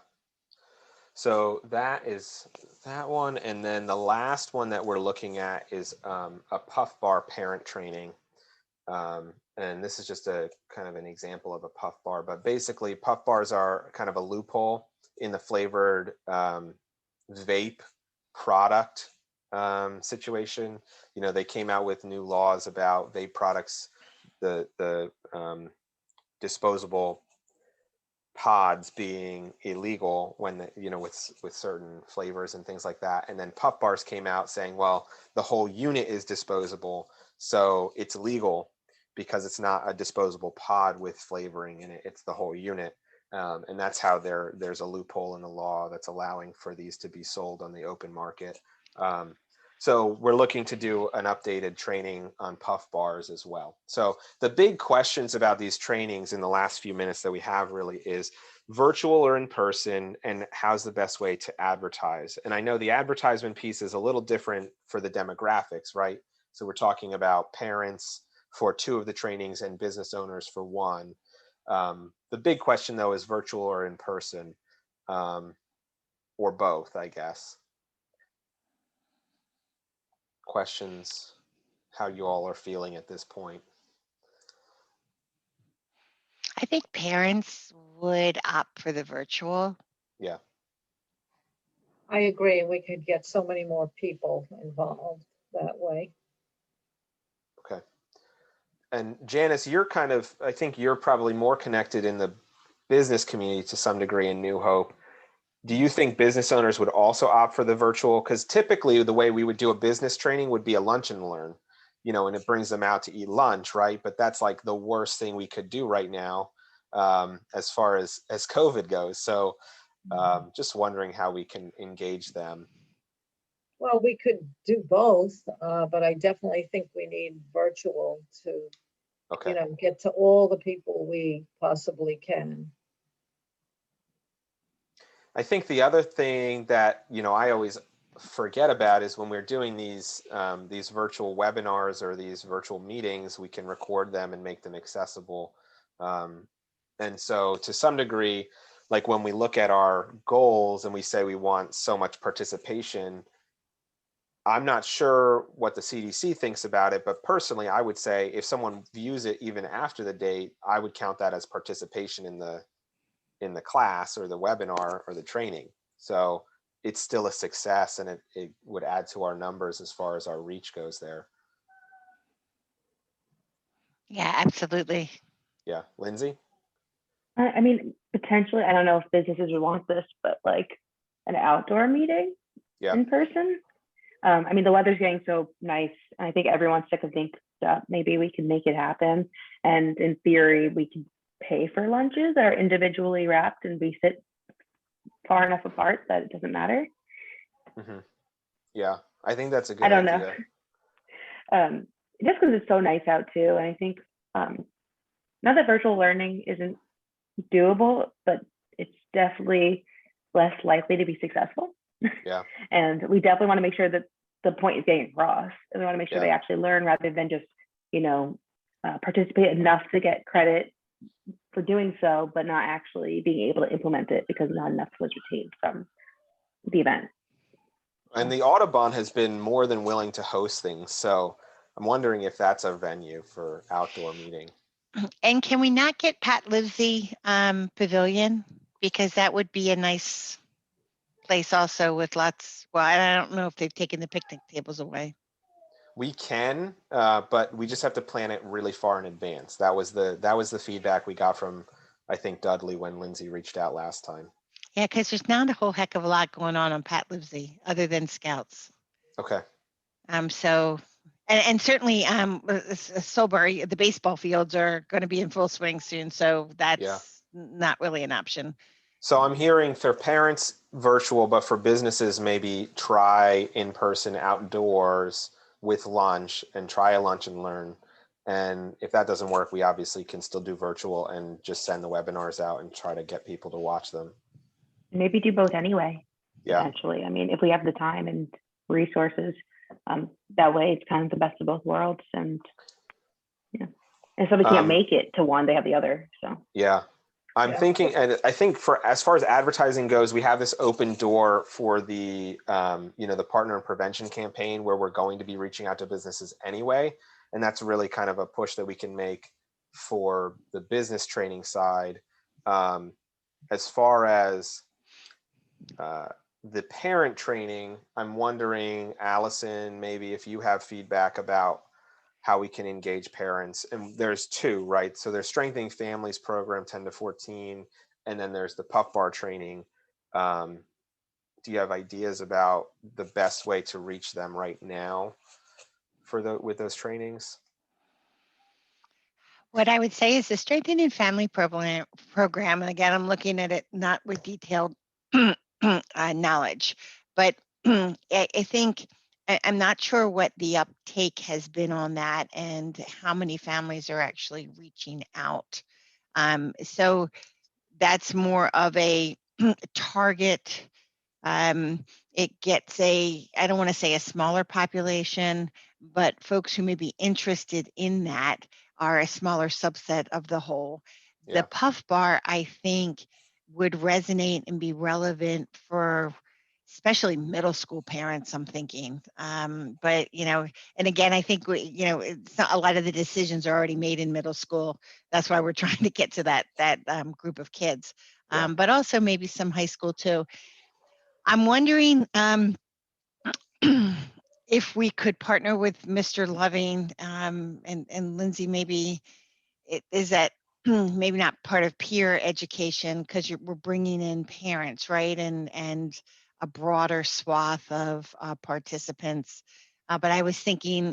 S1: So that is that one. And then the last one that we're looking at is a Puff Bar parent training. And this is just a kind of an example of a Puff Bar, but basically Puff Bars are kind of a loophole in the flavored vape product situation. You know, they came out with new laws about vape products, the disposable pods being illegal when you know, with certain flavors and things like that. And then Puff Bars came out saying, well, the whole unit is disposable, so it's legal because it's not a disposable pod with flavoring in it, it's the whole unit. And that's how there's a loophole in the law that's allowing for these to be sold on the open market. So we're looking to do an updated training on Puff Bars as well. So the big questions about these trainings in the last few minutes that we have really is virtual or in person, and how's the best way to advertise? And I know the advertisement piece is a little different for the demographics, right? So we're talking about parents for 2 of the trainings and business owners for 1. The big question though is virtual or in person, or both, I guess. Questions, how you all are feeling at this point.
S2: I think parents would opt for the virtual.
S1: Yeah.
S7: I agree. We could get so many more people involved that way.
S1: Okay. And Janice, you're kind of, I think you're probably more connected in the business community to some degree in New Hope. Do you think business owners would also opt for the virtual? Because typically the way we would do a business training would be a lunch and learn, you know, and it brings them out to eat lunch, right? But that's like the worst thing we could do right now, as far as COVID goes. So just wondering how we can engage them.
S7: Well, we could do both, but I definitely think we need virtual to,
S1: Okay.
S7: you know, get to all the people we possibly can.
S1: I think the other thing that, you know, I always forget about is when we're doing these virtual webinars or these virtual meetings, we can record them and make them accessible. And so to some degree, like when we look at our goals and we say we want so much participation, I'm not sure what the CDC thinks about it, but personally, I would say if someone views it even after the date, I would count that as participation in the class or the webinar or the training. So it's still a success, and it would add to our numbers as far as our reach goes there.
S2: Yeah, absolutely.
S1: Yeah, Lindsay?
S8: I mean, potentially, I don't know if businesses would want this, but like an outdoor meeting
S1: Yeah.
S8: in person. I mean, the weather's getting so nice. I think everyone's sick of being cooped up. Maybe we can make it happen. And in theory, we can pay for lunches that are individually wrapped and we sit far enough apart that it doesn't matter.
S1: Yeah, I think that's a good
S8: I don't
S1: idea.
S8: know. Just because it's so nice out too. And I think not that virtual learning isn't doable, but it's definitely less likely to be successful.
S1: Yeah.
S8: And we definitely want to make sure that the point is getting across, and we want to make sure
S1: Yeah.
S8: they actually learn rather than just, participate enough to get credit for doing so, but not actually being able to implement it because not enough was retained from the event.
S1: And the Audubon has been more than willing to host things. So I'm wondering if that's a venue for outdoor meeting.
S2: And can we not get Pat Livesey Pavilion? Because that would be a nice place also with lots, well, I don't know if they've taken the picnic tables away.
S1: We can, but we just have to plan it really far in advance. That was the feedback we got from, I think, Dudley when Lindsay reached out last time.
S2: Yeah, because there's not a whole heck of a lot going on Pat Livesey other than Scouts.
S1: Okay.
S2: So, and certainly Silbury, the baseball fields are going to be in full swing soon. So that's not really an option.
S1: So I'm hearing for parents virtual, but for businesses, maybe try in person outdoors with lunch and try a lunch and learn. And if that doesn't work, we obviously can still do virtual and just send the webinars out and try to get people to watch them.
S8: Maybe do both anyway.
S1: Yeah.
S8: Actually, I mean, if we have the time and resources, that way it's kind of the best of both worlds. And and if somebody can't make it to one, they have the other. So
S1: yeah. I'm thinking, and I think for as far as advertising goes, we have this open door for the, the partner and prevention campaign where we're going to be reaching out to businesses anyway. And that's really kind of a push that we can make for the business training side. As far as the parent training, I'm wondering, Allison, maybe if you have feedback about how we can engage parents. And there's two, right? So there's Strengthening Families program 10 to 14, and then there's the Puff Bar training. Do you have ideas about the best way to reach them right now with those trainings?
S2: What I would say is the Strengthening Family program, and again, I'm looking at it not with detailed knowledge, but I think I'm not sure what the uptake has been on that and how many families are actually reaching out. So that's more of a target. It gets I don't want to say a smaller population, but folks who may be interested in that are a smaller subset of the whole.
S1: Yeah.
S2: The Puff Bar, I think, would resonate and be relevant for especially middle school parents, I'm thinking. But, and again, I think, it's not, a lot of the decisions are already made in middle school. That's why we're trying to get to that group of kids, but also maybe some high school too. I'm wondering if we could partner with Mr. Loving and Lindsay, maybe is that maybe not part of peer education because we're bringing in parents, right? And a broader swath of participants. But I was thinking,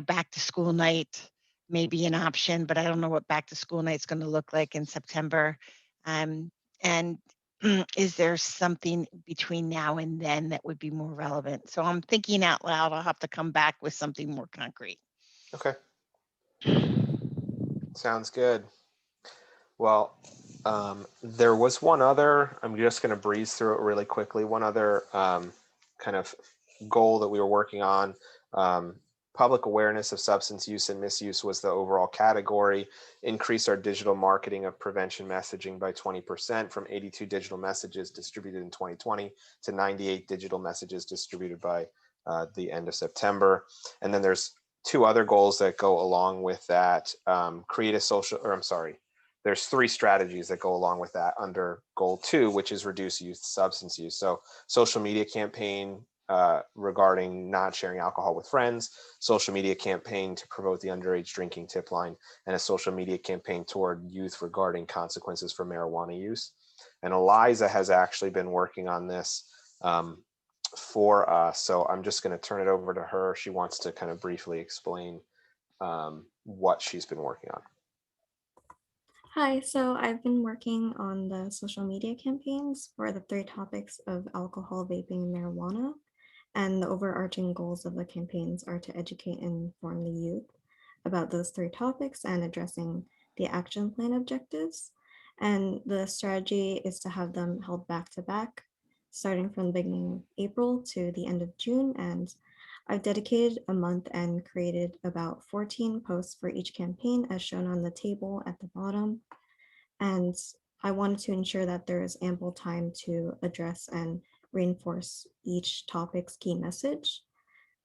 S2: back to school night may be an option, but I don't know what back to school night is going to look like in September. And is there something between now and then that would be more relevant? So I'm thinking out loud. I'll have to come back with something more concrete.
S1: Okay. Sounds good. Well, there was one other, I'm just going to breeze through it really quickly. One other kind of goal that we were working on. Public awareness of substance use and misuse was the overall category. Increase our digital marketing of prevention messaging by 20% from 82 digital messages distributed in 2020 to 98 digital messages distributed by the end of September. And then there's two other goals that go along with that. There's three strategies that go along with that under goal 2, which is reduce youth substance use. So social media campaign regarding not sharing alcohol with friends, social media campaign to promote the underage drinking tip line, and a social media campaign toward youth regarding consequences for marijuana use. And Eliza has actually been working on this for us. So I'm just going to turn it over to her. She wants to kind of briefly explain what she's been working on.
S9: Hi, so I've been working on the social media campaigns for the 3 topics of alcohol, vaping, and marijuana. And the overarching goals of the campaigns are to educate and inform the youth about those 3 topics and addressing the action plan objectives. And the strategy is to have them held back to back, starting from the beginning of April to the end of June. And I've dedicated a month and created about 14 posts for each campaign, as shown on the table at the bottom. And I wanted to ensure that there is ample time to address and reinforce each topic's key message.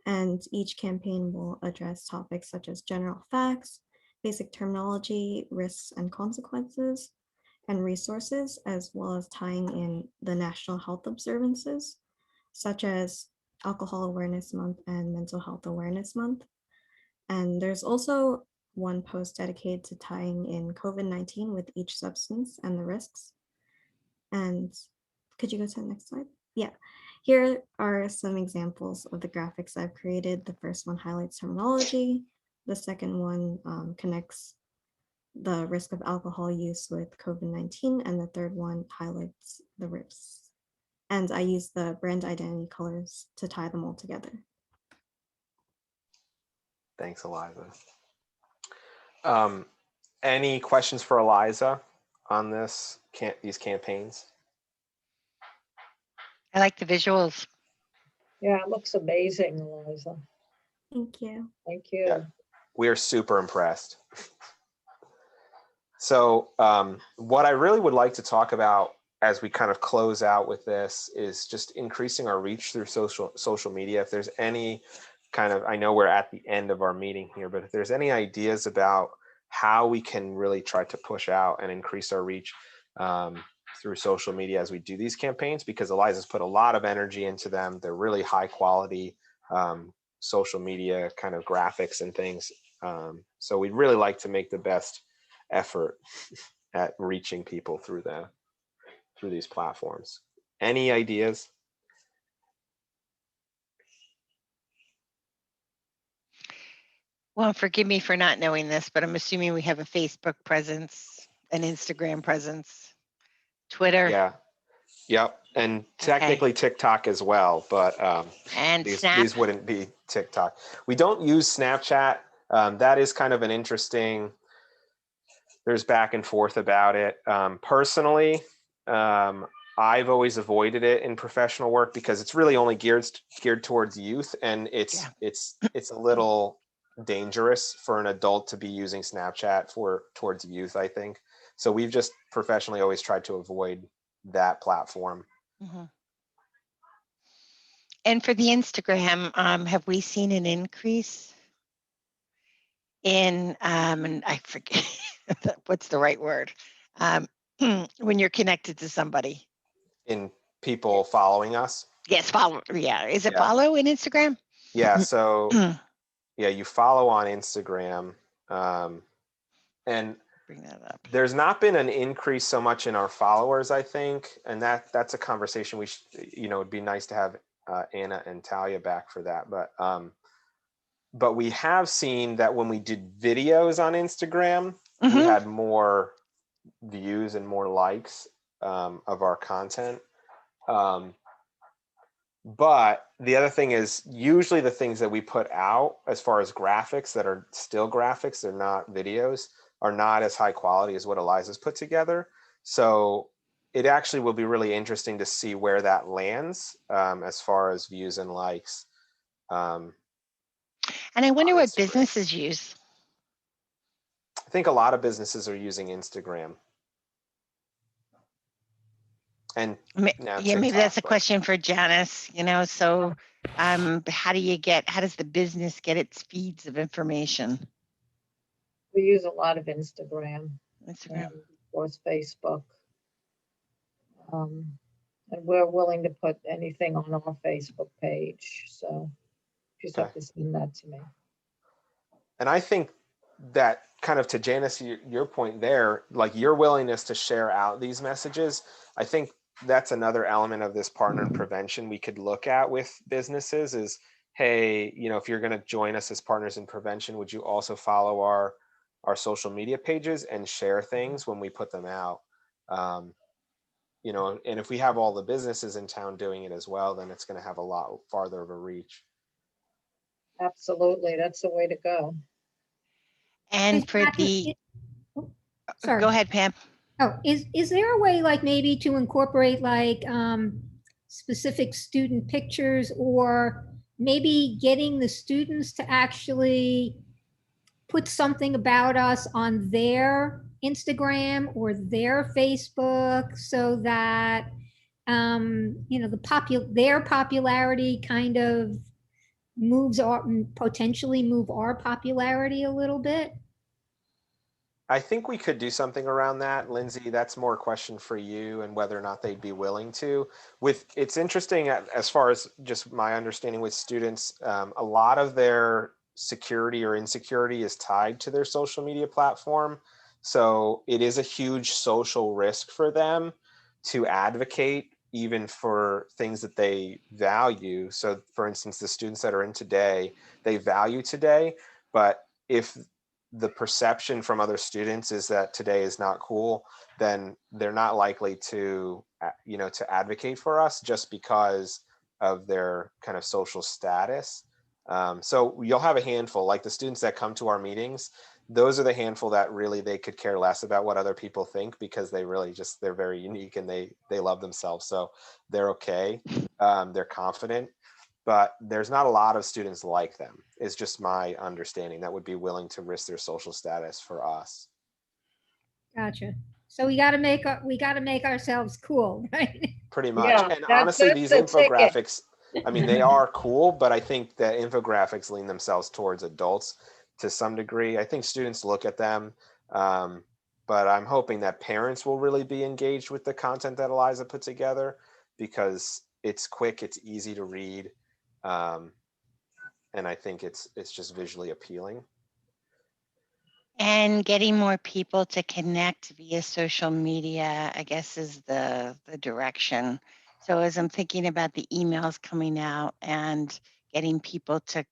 S9: And each campaign will address topics such as general facts, basic terminology, risks and consequences, and resources, as well as tying in the national health observances, such as Alcohol Awareness Month and Mental Health Awareness Month. And there's also one post dedicated to tying in COVID-19 with each substance and the risks. And could you go to the next slide? Yeah, here are some examples of the graphics I've created. The first one highlights terminology. The second one connects the risk of alcohol use with COVID-19. And the third one highlights the risks. And I use the brand identity colors to tie them all together.
S1: Thanks, Eliza. Any questions for Eliza on these campaigns?
S2: I like the visuals.
S7: Yeah, it looks amazing, Eliza.
S9: Thank you.
S7: Thank you.
S1: Yeah. We are super impressed. So what I really would like to talk about as we kind of close out with this is just increasing our reach through social media. If there's any kind of, I know we're at the end of our meeting here, but if there's any ideas about how we can really try to push out and increase our reach through social media as we do these campaigns, because Eliza's put a lot of energy into them. They're really high quality social media kind of graphics and things. So we'd really like to make the best effort at reaching people through these platforms. Any ideas?
S2: Well, forgive me for not knowing this, but I'm assuming we have a Facebook presence, an Instagram presence, Twitter.
S1: Yeah. Yep. And technically TikTok as well, but
S2: and Snap.
S1: these wouldn't be TikTok. We don't use Snapchat. That is kind of an interesting, there's back and forth about it. Personally, I've always avoided it in professional work because it's really only geared towards youth, and it's a little dangerous for an adult to be using Snapchat towards youth, I think. So we've just professionally always tried to avoid that platform.
S2: Mm-hmm. And for the Instagram, have we seen an increase in, and I forget what's the right word, when you're connected to somebody?
S1: In people following us?
S2: Yes, follow. Yeah, is it follow in Instagram?
S1: Yeah, so yeah, you follow on Instagram, and
S2: bring that up.
S1: There's not been an increase so much in our followers, I think, and that's a conversation we should, it'd be nice to have Anna and Talia back for that, but we have seen that when we did videos on Instagram, we had more views and more likes of our content. But the other thing is, usually the things that we put out as far as graphics that are still graphics, they're not videos, are not as high quality as what Eliza's put together. So it actually will be really interesting to see where that lands as far as views and likes.
S2: And I wonder what businesses use.
S1: I think a lot of businesses are using Instagram. And now
S2: yeah, maybe
S1: TikTok,
S2: that's a question for Janice, so how does the business get its feeds of information?
S7: We use a lot of Instagram.
S2: Instagram.
S7: Of course, Facebook. And we're willing to put anything on our Facebook page. So you just have to send that to me.
S1: And I think that kind of to Janice, your point there, like your willingness to share out these messages, I think that's another element of this partner in prevention we could look at with businesses is, hey, you know, if you're going to join us as partners in prevention, would you also follow our social media pages and share things when we put them out? You know, and if we have all the businesses in town doing it as well, then it's going to have a lot farther of a reach.
S7: Absolutely, that's the way to go.
S2: And
S6: Is
S2: for
S6: that-
S2: the,
S6: Sorry.
S2: go ahead, Pam.
S6: Oh, is there a way like maybe to incorporate like specific student pictures, or maybe getting the students to actually put something about us on their Instagram or their Facebook so that you know, their popularity kind of moves our, potentially move our popularity a little bit?
S1: I think we could do something around that, Lindsay. That's more a question for you and whether or not they'd be willing to. It's interesting as far as just my understanding with students, a lot of their security or insecurity is tied to their social media platform. So it is a huge social risk for them to advocate even for things that they value. So for instance, the students that are in Today, they value Today, but if the perception from other students is that Today is not cool, then they're not likely to, you know, to advocate for us just because of their kind of social status. So you'll have a handful, like the students that come to our meetings, those are the handful that really they could care less about what other people think, because they really just, they're very unique and they love themselves. So they're okay. They're confident. But there's not a lot of students like them, is just my understanding, that would be willing to risk their social status for us.
S6: Gotcha. So we got to make ourselves cool, right?
S1: Pretty much.
S7: Yeah,
S1: And
S7: that's
S1: honestly, these
S7: the ticket.
S1: infographics, I mean, they are cool, but I think the infographics lean themselves towards adults to some degree. I think students look at them, but I'm hoping that parents will really be engaged with the content that Eliza put together, because it's quick, it's easy to read. And I think it's just visually appealing.
S2: And getting more people to connect via social media, I guess, is the direction. So as I'm thinking about the emails coming out and getting people to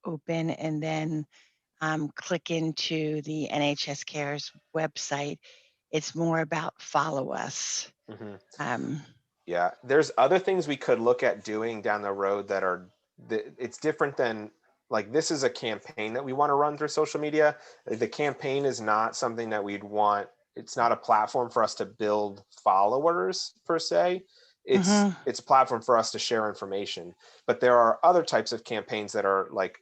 S2: open and then click into the NHS Cares website, it's more about follow us.
S1: Mm-hmm. Yeah, there's other things we could look at doing down the road that are, it's different than, like, this is a campaign that we want to run through social media. The campaign is not something that we'd want. It's not a platform for us to build followers per se. It's a platform for us to share information. But there are other types of campaigns that are like,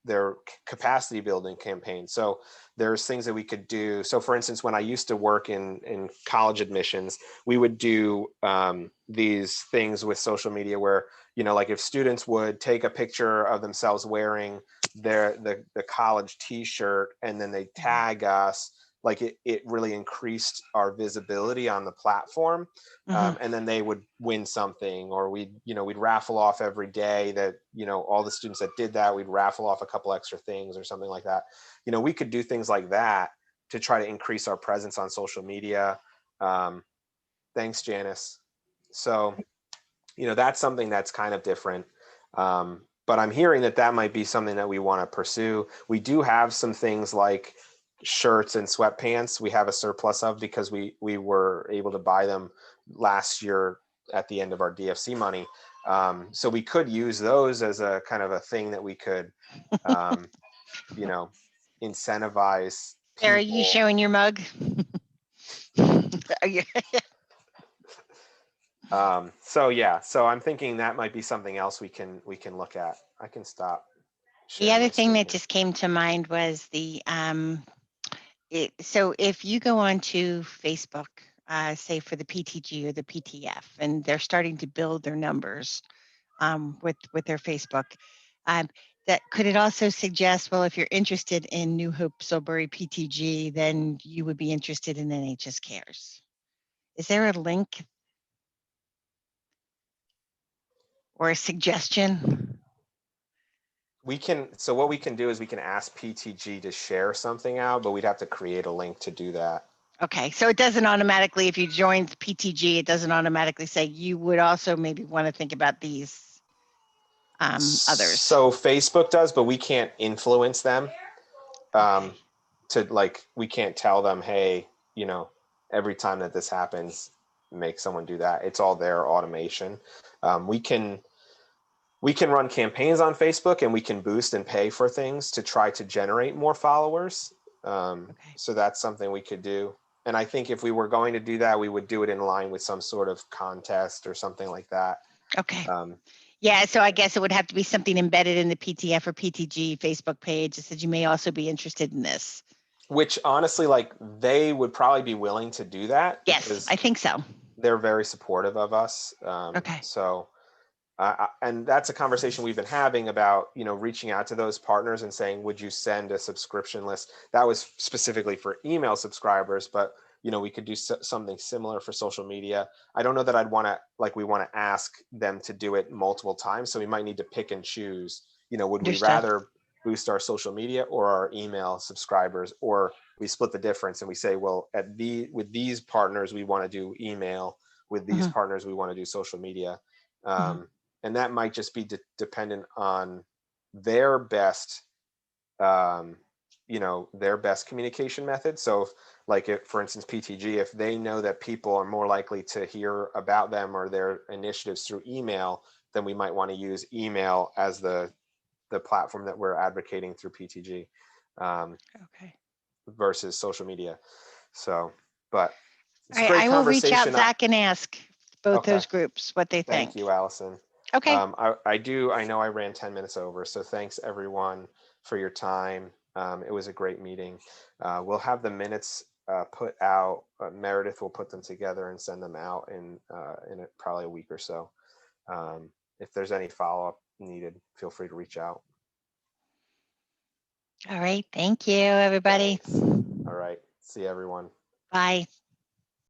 S1: they're capacity building campaigns. So there's things that we could do. So for instance, when I used to work in college admissions, we would do these things with social media where, you know, like if students would take a picture of themselves wearing the college t-shirt and then they tag us, like it really increased our visibility on the platform. And then they would win something, or we'd raffle off every day that, you know, all the students that did that, we'd raffle off a couple extra things or something like that. You know, we could do things like that to try to increase our presence on social media. Thanks, Janice. So, you know, that's something that's kind of different. But I'm hearing that might be something that we want to pursue. We do have some things like shirts and sweatpants we have a surplus of, because we were able to buy them last year at the end of our DFC money. So we could use those as a kind of a thing that we could, you know, incentivize people.
S2: Are you showing your mug?
S1: So yeah, so I'm thinking that might be something else we can look at. I can stop.
S2: The other thing that just came to mind was the so if you go onto Facebook, say for the PTG or the PTF, and they're starting to build their numbers with their Facebook, that could it also suggest, well, if you're interested in New Hope Silbury PTG, then you would be interested in NHS Cares. Is there a link or a suggestion?
S1: So what we can do is we can ask PTG to share something out, but we'd have to create a link to do that.
S2: Okay, so it doesn't automatically, if you join PTG, it doesn't automatically say you would also maybe want to think about these others.
S1: So Facebook does, but we can't influence them.
S2: Okay.
S1: We can't tell them, hey, you know, every time that this happens, make someone do that. It's all their automation. We can run campaigns on Facebook, and we can boost and pay for things to try to generate more followers.
S2: Okay.
S1: So that's something we could do. And I think if we were going to do that, we would do it in line with some sort of contest or something like that.
S2: Okay. Yeah, so I guess it would have to be something embedded in the PTF or PTG Facebook page that said you may also be interested in this.
S1: Which honestly, like, they would probably be willing to do that.
S2: Yes,
S1: Because
S2: I think so.
S1: they're very supportive of us.
S2: Okay.
S1: So, and that's a conversation we've been having about, you know, reaching out to those partners and saying, would you send a subscription list? That was specifically for email subscribers, but, you know, we could do something similar for social media. I don't know that we want to ask them to do it multiple times. So we might need to pick and choose, you know, would we
S2: Understood.
S1: rather boost our social media or our email subscribers, or we split the difference and we say, well, with these partners, we want to do email. With these partners, we want to do social media. And that might just be dependent on their best, their best communication method. So if, for instance, PTG, if they know that people are more likely to hear about them or their initiatives through email, then we might want to use email as the platform that we're advocating through PTG
S2: Okay.
S1: versus social media. So, but it's
S2: All
S1: a
S2: right,
S1: great
S2: I will reach out,
S1: conversation.
S2: Zach, and ask both
S1: Okay.
S2: those groups what they think.
S1: Thank you, Allison.
S2: Okay.
S1: I know I ran 10 minutes over, so thanks everyone for your time. It was a great meeting. We'll have the minutes put out. Meredith will put them together and send them out in probably a week or so. If there's any follow-up needed, feel free to reach out.
S2: All right. Thank you, everybody.
S1: Thanks. All right. See everyone.
S2: Bye.